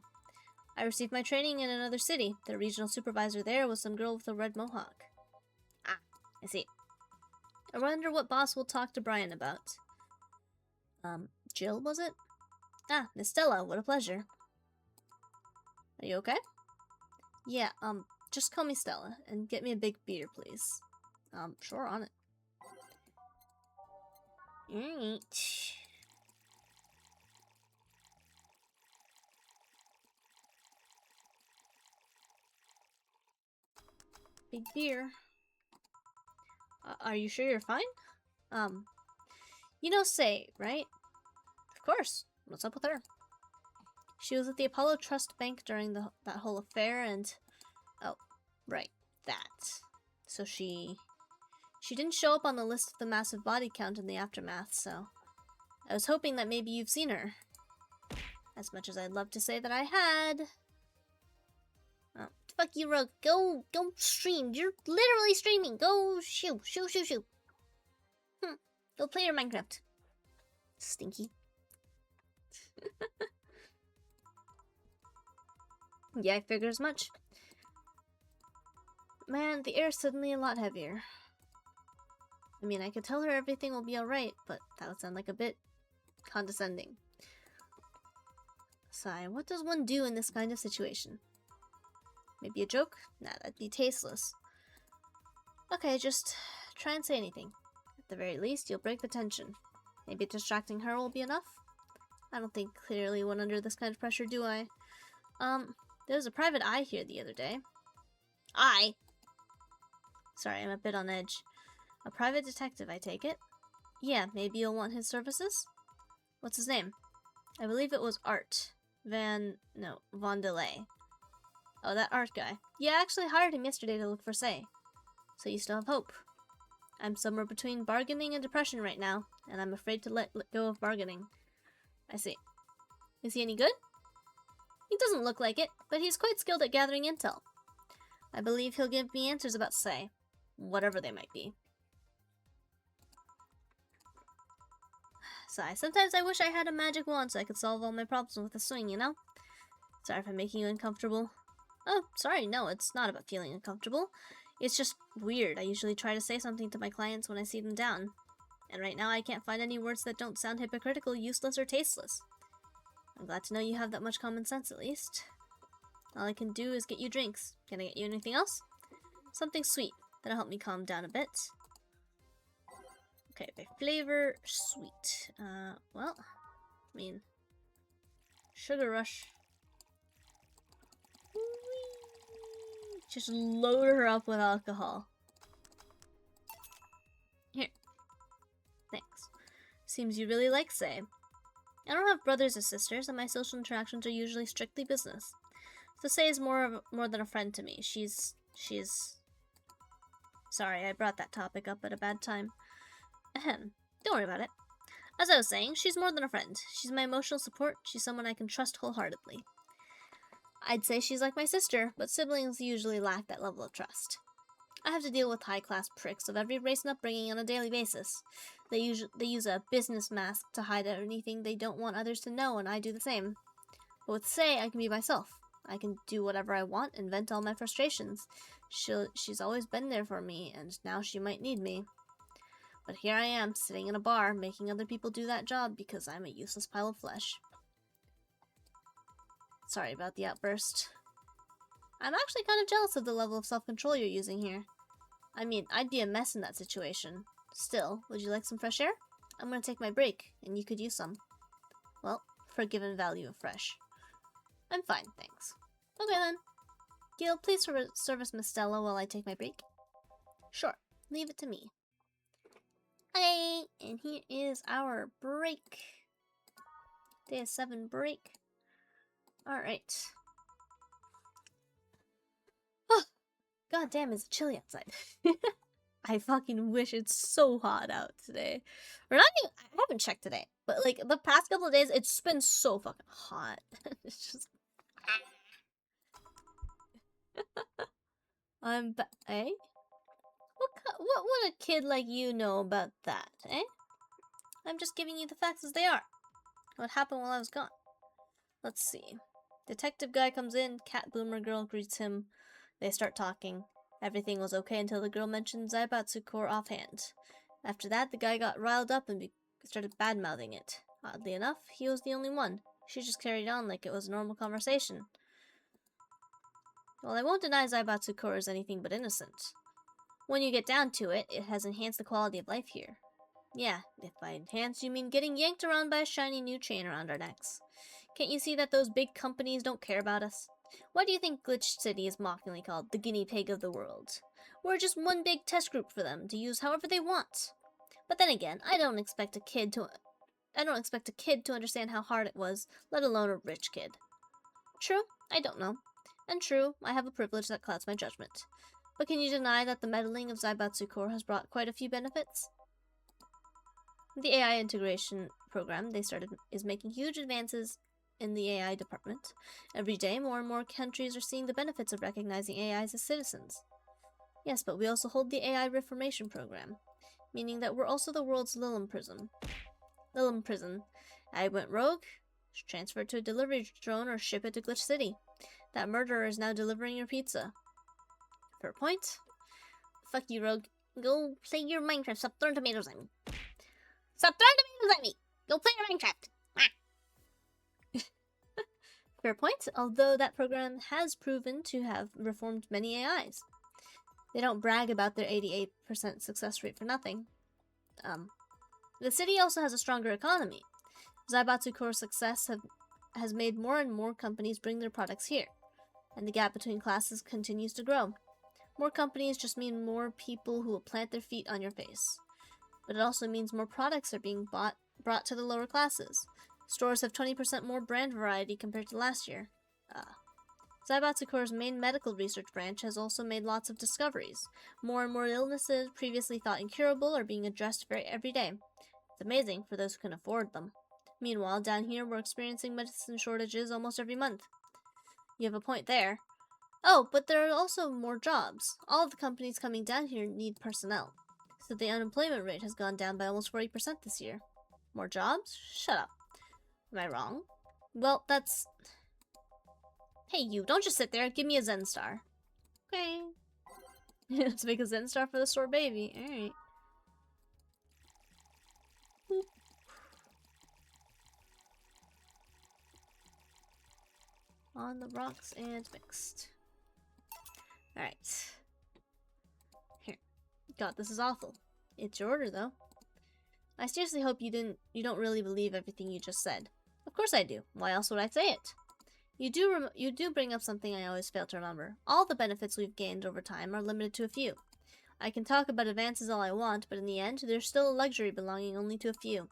I received my training in another city. The regional supervisor there was some girl with a red mohawk. Ah, I see. I wonder what boss will talk to Brian about. Jill, was it? Ah, Miss Stella, what a pleasure. Are you okay? Yeah, just call me Stella, and get me a big beer, please. Sure, on it. Alright. Big beer. Are you sure you're fine? You know Say, right? Of course. What's up with her? She was at the Apollo Trust Bank during that whole affair, and... Oh, right. That. So she didn't show up on the list of the massive body count in the aftermath, so... I was hoping that maybe you've seen her. As much as I'd love to say that I had... Oh, fuck you, Rogue. Go stream. You're literally streaming. Go shoot. Go play your Minecraft. Stinky. Yeah, I figured as much. Man, the air's suddenly a lot heavier. I mean, I could tell her everything will be alright, but that would sound like a bit condescending. Sigh, what does one do in this kind of situation? Maybe a joke? Nah, that'd be tasteless. Okay, just try and say anything. At the very least, you'll break the tension. Maybe distracting her will be enough? I don't think clearly when under this kind of pressure, do I? There was a private eye here the other day. Eye? Sorry, I'm a bit on edge. A private detective, I take it? Yeah, maybe you'll want his services? What's his name? I believe it was Art. Von Delay. Oh, that Art guy. Yeah, I actually hired him yesterday to look for Say. So you still have hope. I'm somewhere between bargaining and depression right now, and I'm afraid to let go of bargaining. I see. Is he any good? He doesn't look like it, but he's quite skilled at gathering intel. I believe he'll give me answers about Say, whatever they might be. Sigh. Sometimes I wish I had a magic wand so I could solve all my problems with a swing, you know? Sorry if I'm making you uncomfortable. Oh, sorry, no, it's not about feeling uncomfortable. It's just weird. I usually try to say something to my clients when I see them down. And right now I can't find any words that don't sound hypocritical, useless, or tasteless. I'm glad to know you have that much common sense, at least. All I can do is get you drinks. Can I get you anything else? Something sweet. That'll help me calm down a bit. Okay, by flavor, sweet. Well, I mean, Sugar Rush. Just load her up with alcohol. Here. Thanks. Seems you really like Say. I don't have brothers or sisters, and my social interactions are usually strictly business. So Say is more than a friend to me. She's... Sorry, I brought that topic up at a bad time. Ahem. Don't worry about it. As I was saying, she's more than a friend. She's my emotional support. She's someone I can trust wholeheartedly. I'd say she's like my sister, but siblings usually lack that level of trust. I have to deal with high-class pricks of every race and upbringing on a daily basis. They use a business mask to hide anything they don't want others to know, and I do the same. But with Say, I can be myself. I can do whatever I want and vent all my frustrations. She's always been there for me, and now she might need me. But here I am, sitting in a bar, making other people do that job because I'm a useless pile of flesh. Sorry about the outburst. I'm actually kind of jealous of the level of self-control you're using here. I mean, I'd be a mess in that situation. Still, would you like some fresh air? I'm gonna take my break, and you could use some. Well, for a given value of fresh. I'm fine, thanks. Okay then. Gil, please service Miss Stella while I take my break. Sure, leave it to me. Okay, and here is our break. Day 7 break. Alright. Oh, god damn, it's chilly outside. I fucking wish it's so hot out today. Or not even, I haven't checked today, but like the past couple of days, it's been so fucking hot. It's just... eh? What would a kid like you know about that, eh? I'm just giving you the facts as they are. What happened while I was gone? Let's see. Detective guy comes in, cat boomer girl greets him. They start talking. Everything was okay until the girl mentioned Zaibatsu Core offhand. After that, the guy got riled up and started bad-mouthing it. Oddly enough, he was the only one. She just carried on like it was a normal conversation. Well, I won't deny Zaibatsu Core is anything but innocent. When you get down to it, it has enhanced the quality of life here. Yeah, if by enhanced you mean getting yanked around by a shiny new chain around our necks. Can't you see that those big companies don't care about us? Why do you think Glitch City is mockingly called the guinea pig of the world? We're just one big test group for them to use however they want. But then again, I don't expect a kid to understand how hard it was, let alone a rich kid. True, I don't know. And true, I have a privilege that clouds my judgment. But can you deny that the meddling of Zaibatsu Core has brought quite a few benefits? The AI integration program they started is making huge advances in the AI department. Every day, more and more countries are seeing the benefits of recognizing AIs as citizens. Yes, but we also hold the AI reformation program, meaning that we're also the world's Lilim prison. I went rogue, transferred to a delivery drone, or ship it to Glitch City. That murderer is now delivering your pizza. Fair point. Fuck you, rogue. Go play your Minecraft. Stop throwing tomatoes at me. Stop throwing tomatoes at me! Go play your Minecraft! Fair point, although that program has proven to have reformed many AIs. They don't brag about their 88% success rate for nothing. The city also has a stronger economy. Zaibatsu Core's success has made more and more companies bring their products here, and the gap between classes continues to grow. More companies just mean more people who will plant their feet on your face. But it also means more products are being brought to the lower classes. Stores have 20% more brand variety compared to last year. Zaibatsu Core's main medical research branch has also made lots of discoveries. More and more illnesses previously thought incurable are being addressed every day. It's amazing for those who can afford them. Meanwhile, down here we're experiencing medicine shortages almost every month. You have a point there. Oh, but there are also more jobs. All of the companies coming down here need personnel. So the unemployment rate has gone down by almost 40% this year. More jobs? Shut up. Am I wrong? Well, that's... Hey you, don't just sit there, give me a Zen Star. Okay. Let's make a Zen Star for the store baby. Alright. On the rocks and mixed. Alright. Here. God, this is awful. It's your order, though. I seriously hope you don't really believe everything you just said. Of course I do. Why else would I say it? You do bring up something I always fail to remember. All the benefits we've gained over time are limited to a few. I can talk about advances all I want, but in the end, there's still a luxury belonging only to a few.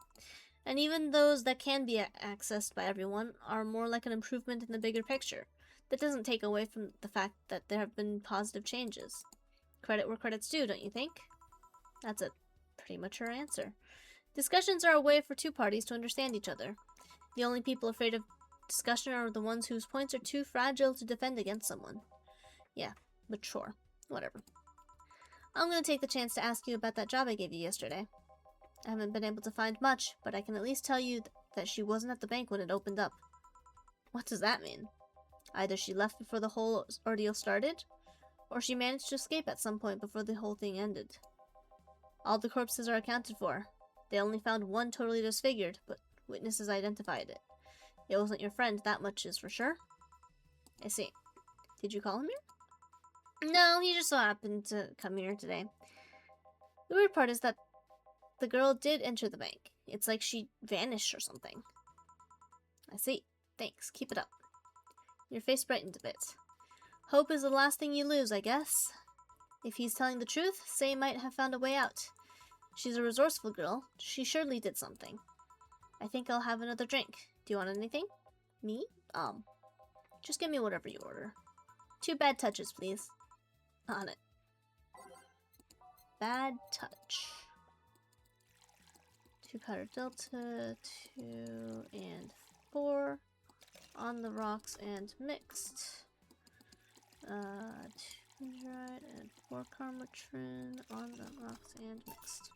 And even those that can be accessed by everyone are more like an improvement in the bigger picture. That doesn't take away from the fact that there have been positive changes. Credit where credit's due, don't you think? That's a pretty mature answer. Discussions are a way for two parties to understand each other. The only people afraid of discussion are the ones whose points are too fragile to defend against someone. Yeah, but sure. Whatever. I'm gonna take the chance to ask you about that job I gave you yesterday. I haven't been able to find much, but I can at least tell you that she wasn't at the bank when it opened up. What does that mean? Either she left before the whole ordeal started, or she managed to escape at some point before the whole thing ended. All the corpses are accounted for. They only found one totally disfigured, but witnesses identified it. It wasn't your friend, that much is for sure. I see. Did you call him here? No, he just so happened to come here today. The weird part is that the girl did enter the bank. It's like she vanished or something. I see. Thanks. Keep it up. Your face brightened a bit. Hope is the last thing you lose, I guess. If he's telling the truth, Sei might have found a way out. She's a resourceful girl. She surely did something. I think I'll have another drink. Do you want anything? Me? Just give me whatever you order. 2 bad touches, please. On it. Bad touch. 2 powder delta, 2 and 4. On the rocks and mixed. 2 dried and 4 karmatrin on the rocks and mixed.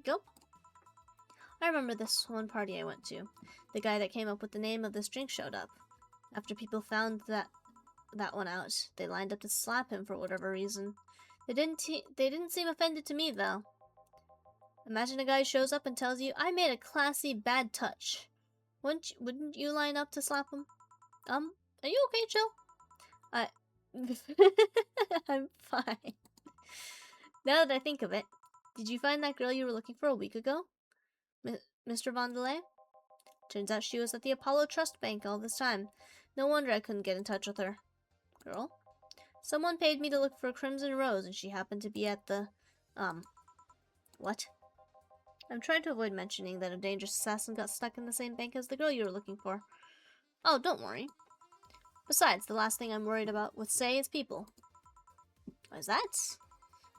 Go. I remember this one party I went to. The guy that came up with the name of this drink showed up. After people found that one out, they lined up to slap him for whatever reason. They didn't seem offended to me, though. Imagine a guy shows up and tells you, I made a classy bad touch. Wouldn't you line up to slap him? Are you okay, Jill? I'm fine. Now that I think of it, did you find that girl you were looking for a week ago? Mr. Vondelay? Turns out she was at the Apollo Trust Bank all this time. No wonder I couldn't get in touch with her. Girl? Someone paid me to look for a Crimson Rose, and she happened to be at the, what? I'm trying to avoid mentioning that a dangerous assassin got stuck in the same bank as the girl you were looking for. Oh, don't worry. Besides, the last thing I'm worried about with Say is people. What is that?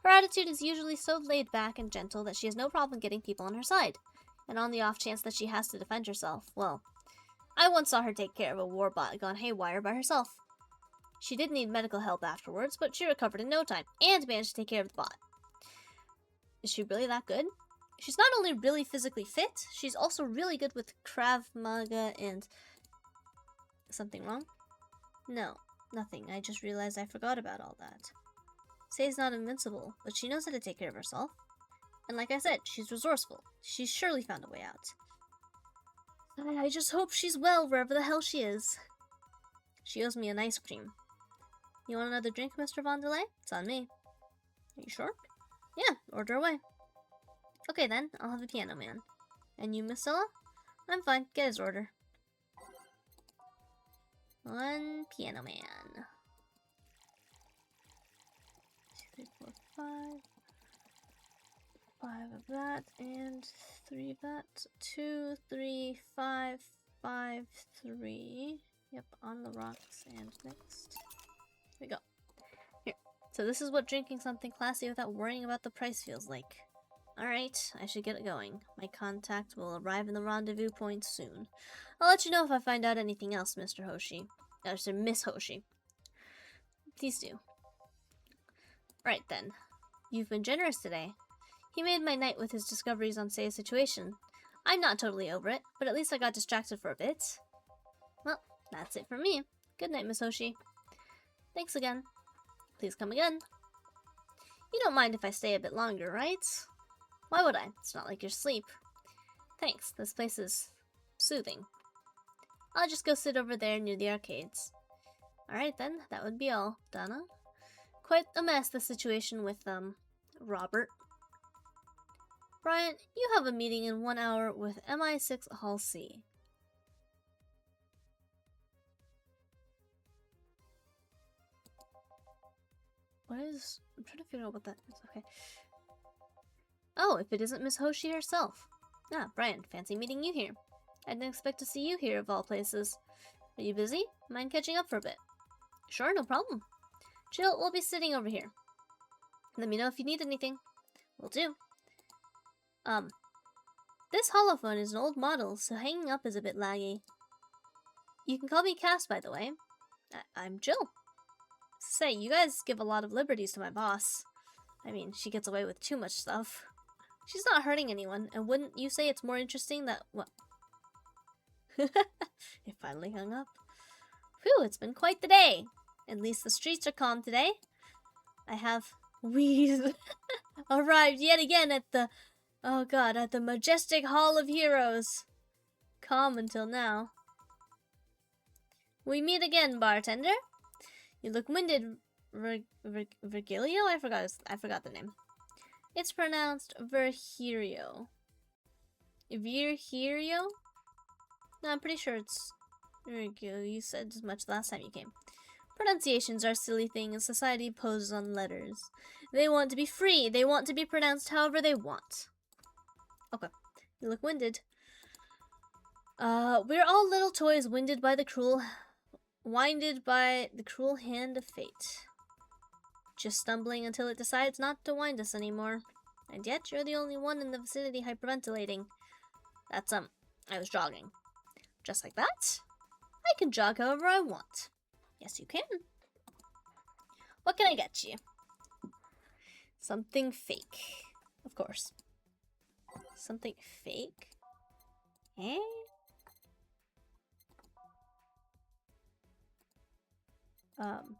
Her attitude is usually so laid back and gentle that she has no problem getting people on her side. And on the off chance that she has to defend herself, well, I once saw her take care of a war bot gone haywire by herself. She did need medical help afterwards, but she recovered in no time, and managed to take care of the bot. Is she really that good? She's not only really physically fit, she's also really good with Krav Maga and... Something wrong? No, nothing. I just realized I forgot about all that. Say's not invincible, but she knows how to take care of herself. And like I said, she's resourceful. She's surely found a way out. I just hope she's well wherever the hell she is. She owes me an ice cream. You want another drink, Mr. Vondelay? It's on me. Are you sure? Yeah, order away. Okay then, I'll have a Piano Man. And you, Miss Scylla? I'm fine, get his order. One Piano Man. 2, 3, 4, 5. 5 of that, and 3 of that. 2, 3, 5, 5, 3. Yep, on the rocks, and next. Here we go. Here. So this is what drinking something classy without worrying about the price feels like. Alright, I should get it going. My contact will arrive in the rendezvous point soon. I'll let you know if I find out anything else, Mr. Hoshi. Sir, Miss Hoshi. Please do. Right then. You've been generous today. He made my night with his discoveries on Sei's situation. I'm not totally over it, but at least I got distracted for a bit. Well, that's it for me. Good night, Miss Hoshi. Thanks again. Please come again. You don't mind if I stay a bit longer, right? Why would I? It's not like you're asleep. Thanks, this place is soothing. I'll just go sit over there near the arcades. Alright then, that would be all. Donna? Quite a mess, the situation with, Robert. Brian, you have a meeting in 1 hour with MI6 Hall C. What is... I'm trying to figure out what that is. Okay. Oh, if it isn't Miss Hoshi herself. Ah, Brian, fancy meeting you here. I didn't expect to see you here, of all places. Are you busy? Mind catching up for a bit? Sure, no problem. Jill, we'll be sitting over here. Let me know if you need anything. Will do. This holophone is an old model, so hanging up is a bit laggy. You can call me Cass, by the way. I'm Jill. Say, you guys give a lot of liberties to my boss. I mean, she gets away with too much stuff. She's not hurting anyone, and wouldn't you say it's more interesting that what? It finally hung up. Phew, it's been quite the day. At least the streets are calm today. I have arrived yet again at the, oh god, at the majestic Hall of Heroes. Calm until now. We meet again, bartender. You look winded, Virgilio? I forgot the name. It's pronounced Virgilio. Virgilio? No, I'm pretty sure it's Virgilio. You said as much last time you came. Pronunciations are a silly thing and society poses on letters. They want to be free. They want to be pronounced however they want. Okay. You look winded. We're all little toys winded by the cruel hand of fate. Just stumbling until it decides not to wind us anymore. And yet, you're the only one in the vicinity hyperventilating. That's, I was jogging. Just like that? I can jog however I want. Yes, you can. What can I get you? Something fake. Of course. Something fake? Eh? Hmm.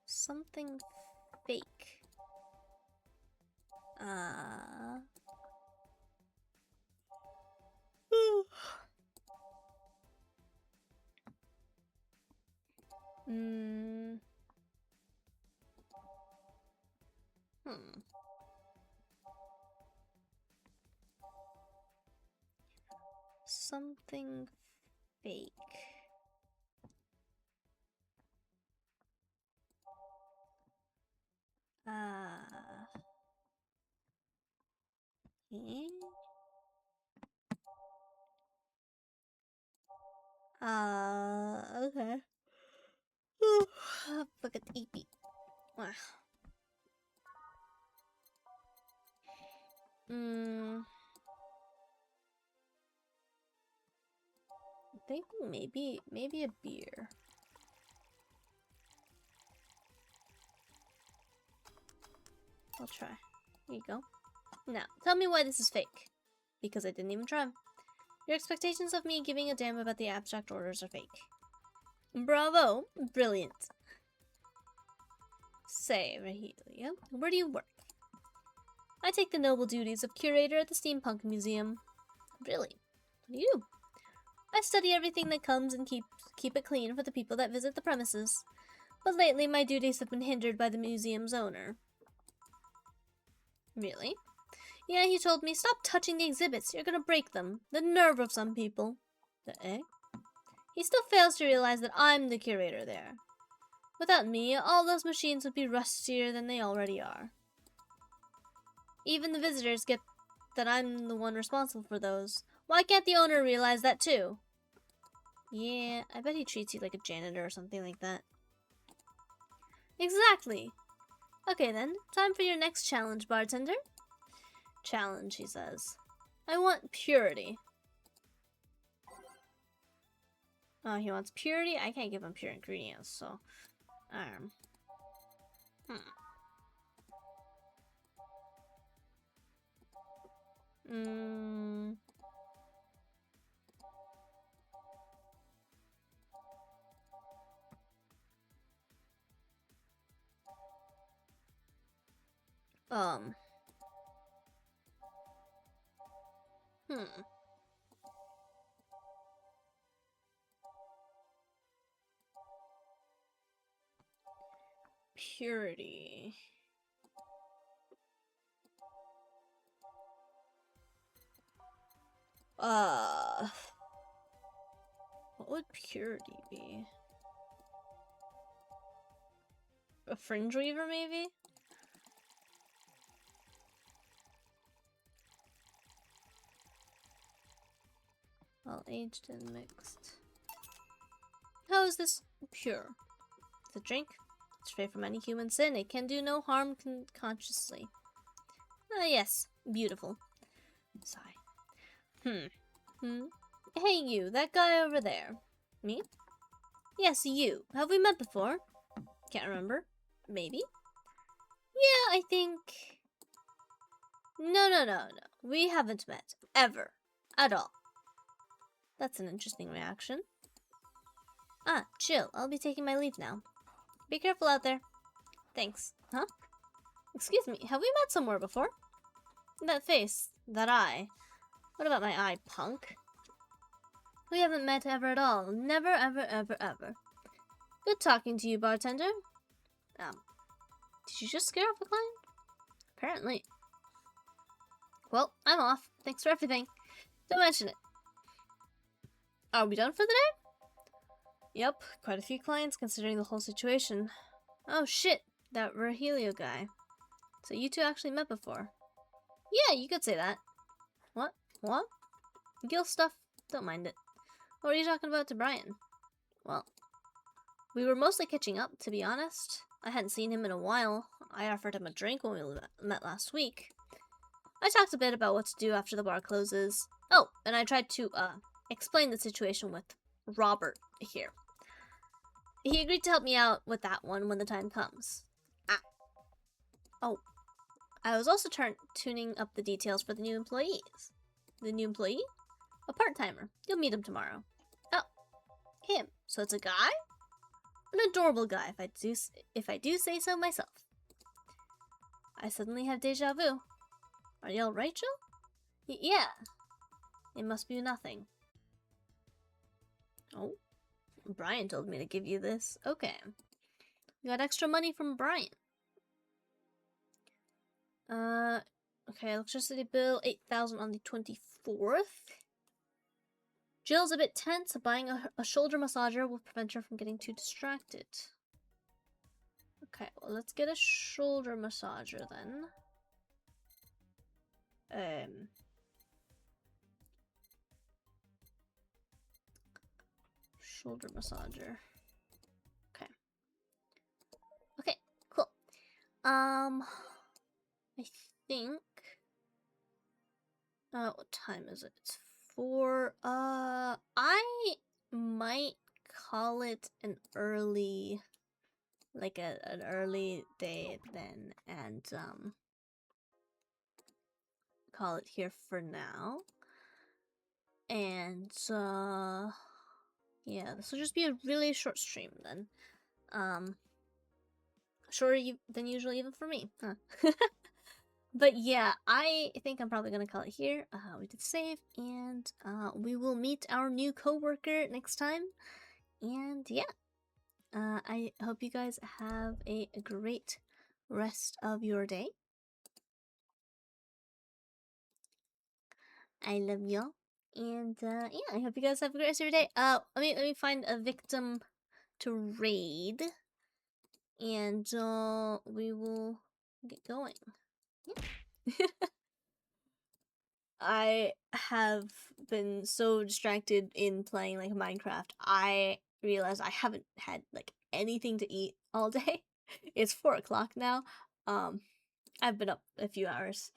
Something fake. Hmm. Something fake. Okay. Okay. Look at EP. Wow. I think maybe a beer. I'll try. Here you go. Now, tell me why this is fake. Because I didn't even try. Your expectations of me giving a damn about the abstract orders are fake. Bravo! Brilliant. Say, Rahelia, where do you work? I take the noble duties of curator at the Steampunk Museum. Really? What do you do? I study everything that comes and keep it clean for the people that visit the premises. But lately my duties have been hindered by the museum's owner. Really? Yeah, he told me, stop touching the exhibits, you're gonna break them. The nerve of some people. Eh? He still fails to realize that I'm the curator there. Without me, all those machines would be rustier than they already are. Even the visitors get that I'm the one responsible for those. Why can't the owner realize that too? Yeah, I bet he treats you like a janitor or something like that. Exactly. Okay then, time for your next challenge, bartender. Challenge, he says. I want purity. Oh, he wants purity? I can't give him pure ingredients, so... Purity. What would purity be? A fringe weaver, maybe? Well, aged and mixed. How is this pure? The drink? It's free from any human sin. It can do no harm consciously. Ah, yes. Beautiful. Sigh. Hey, you. That guy over there. Me? Yes, you. Have we met before? Can't remember. Maybe? Yeah, I think... No. We haven't met. Ever. At all. That's an interesting reaction. Ah, chill. I'll be taking my leave now. Be careful out there. Thanks. Huh? Excuse me, have we met somewhere before? That face. That eye. What about my eye, punk? We haven't met ever at all. Never, ever. Good talking to you, bartender. Did you just scare off a client? Apparently. Well, I'm off. Thanks for everything. Don't mention it. Are we done for the day? Yep, quite a few clients considering the whole situation. Oh shit, that Rogelio guy. So you two actually met before? Yeah, you could say that. What? Gil stuff? Don't mind it. What are you talking about to Brian? Well, we were mostly catching up, to be honest. I hadn't seen him in a while. I offered him a drink when we met last week. I talked a bit about what to do after the bar closes. Oh, and I tried to, explain the situation with Robert here. He agreed to help me out with that one when the time comes. Oh. I was also tuning up the details for the new employees. The new employee? A part-timer. You'll meet him tomorrow. Oh. Him. So it's a guy? An adorable guy, if I do say so myself. I suddenly have deja vu. Are you alright, Jill? Yeah. It must be nothing. Oh. Brian told me to give you this. Okay. We got extra money from Brian. Okay, electricity bill, 8,000 on the 24th. Jill's a bit tense. Buying a shoulder massager will prevent her from getting too distracted. Okay, well, let's get a shoulder massager then. Shoulder massager. Okay. Okay, cool. I think... what time is it? It's 4. I might call it an early... like an early day then, and, call it here for now. And, yeah, this will just be a really short stream then. Shorter than usual even for me, huh? But yeah, I think I'm probably gonna call it here. We did save, and we will meet our new coworker next time. And yeah, I hope you guys have a great rest of your day. I love y'all, and yeah, I hope you guys have a great rest of your day. Let me find a victim to raid, and we will get going. Yeah. I have been so distracted in playing like Minecraft. I realized I haven't had like anything to eat all day. It's 4 o'clock now. I've been up a few hours.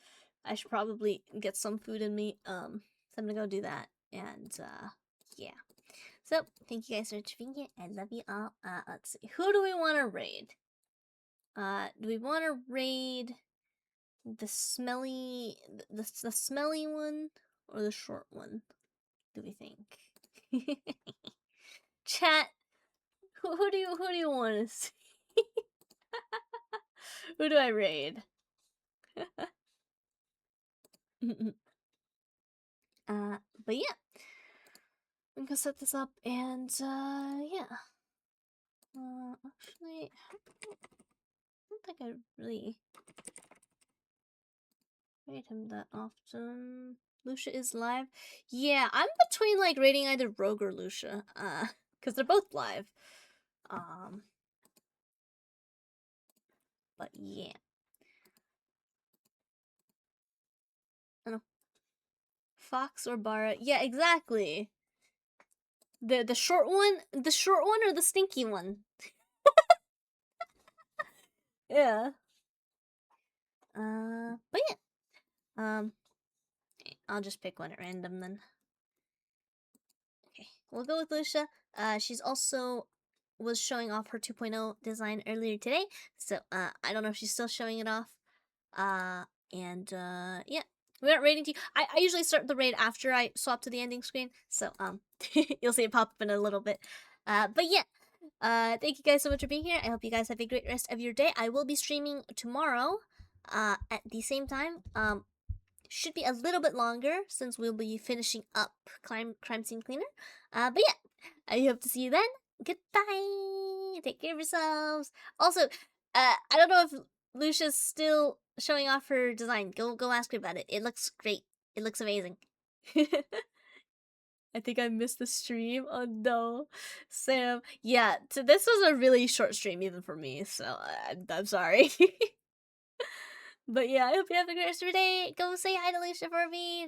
I should probably get some food in me. So I'm gonna go do that. And yeah. So thank you guys so much for being here. I love you all. Let's see. Who do we want to raid? Do we want to raid the smelly one or the short one, do we think? Chat, who do you want to see? Who do I raid? But yeah, I'm gonna set this up, and yeah. Actually, I don't think I really raid him that often. Lucia is live. Yeah, I'm between like raiding either Rogue or Lucia, because they're both live. But yeah. I don't know. Fox or Bara? Yeah, exactly. The short one, or the stinky one? Yeah. But yeah. I'll just pick one at random then. Okay, we'll go with Lucia. She's also was showing off her 2.0 design earlier today, so I don't know if she's still showing it off. And yeah, we aren't raiding to you. I usually start the raid after I swap to the ending screen, so you'll see it pop up in a little bit. But yeah, thank you guys so much for being here. I hope you guys have a great rest of your day. I will be streaming tomorrow at the same time. Should be a little bit longer since we'll be finishing up Crime Scene Cleaner. But yeah, I hope to see you then. Goodbye. Take care of yourselves. Also, I don't know if Lucia's still showing off her design. Go ask her about it. It looks great. It looks amazing. I think I missed the stream. Oh no, Sam. Yeah, this was a really short stream even for me, so I'm sorry. But yeah, I hope you have a great rest of your day. Go say hi to Lucia for me.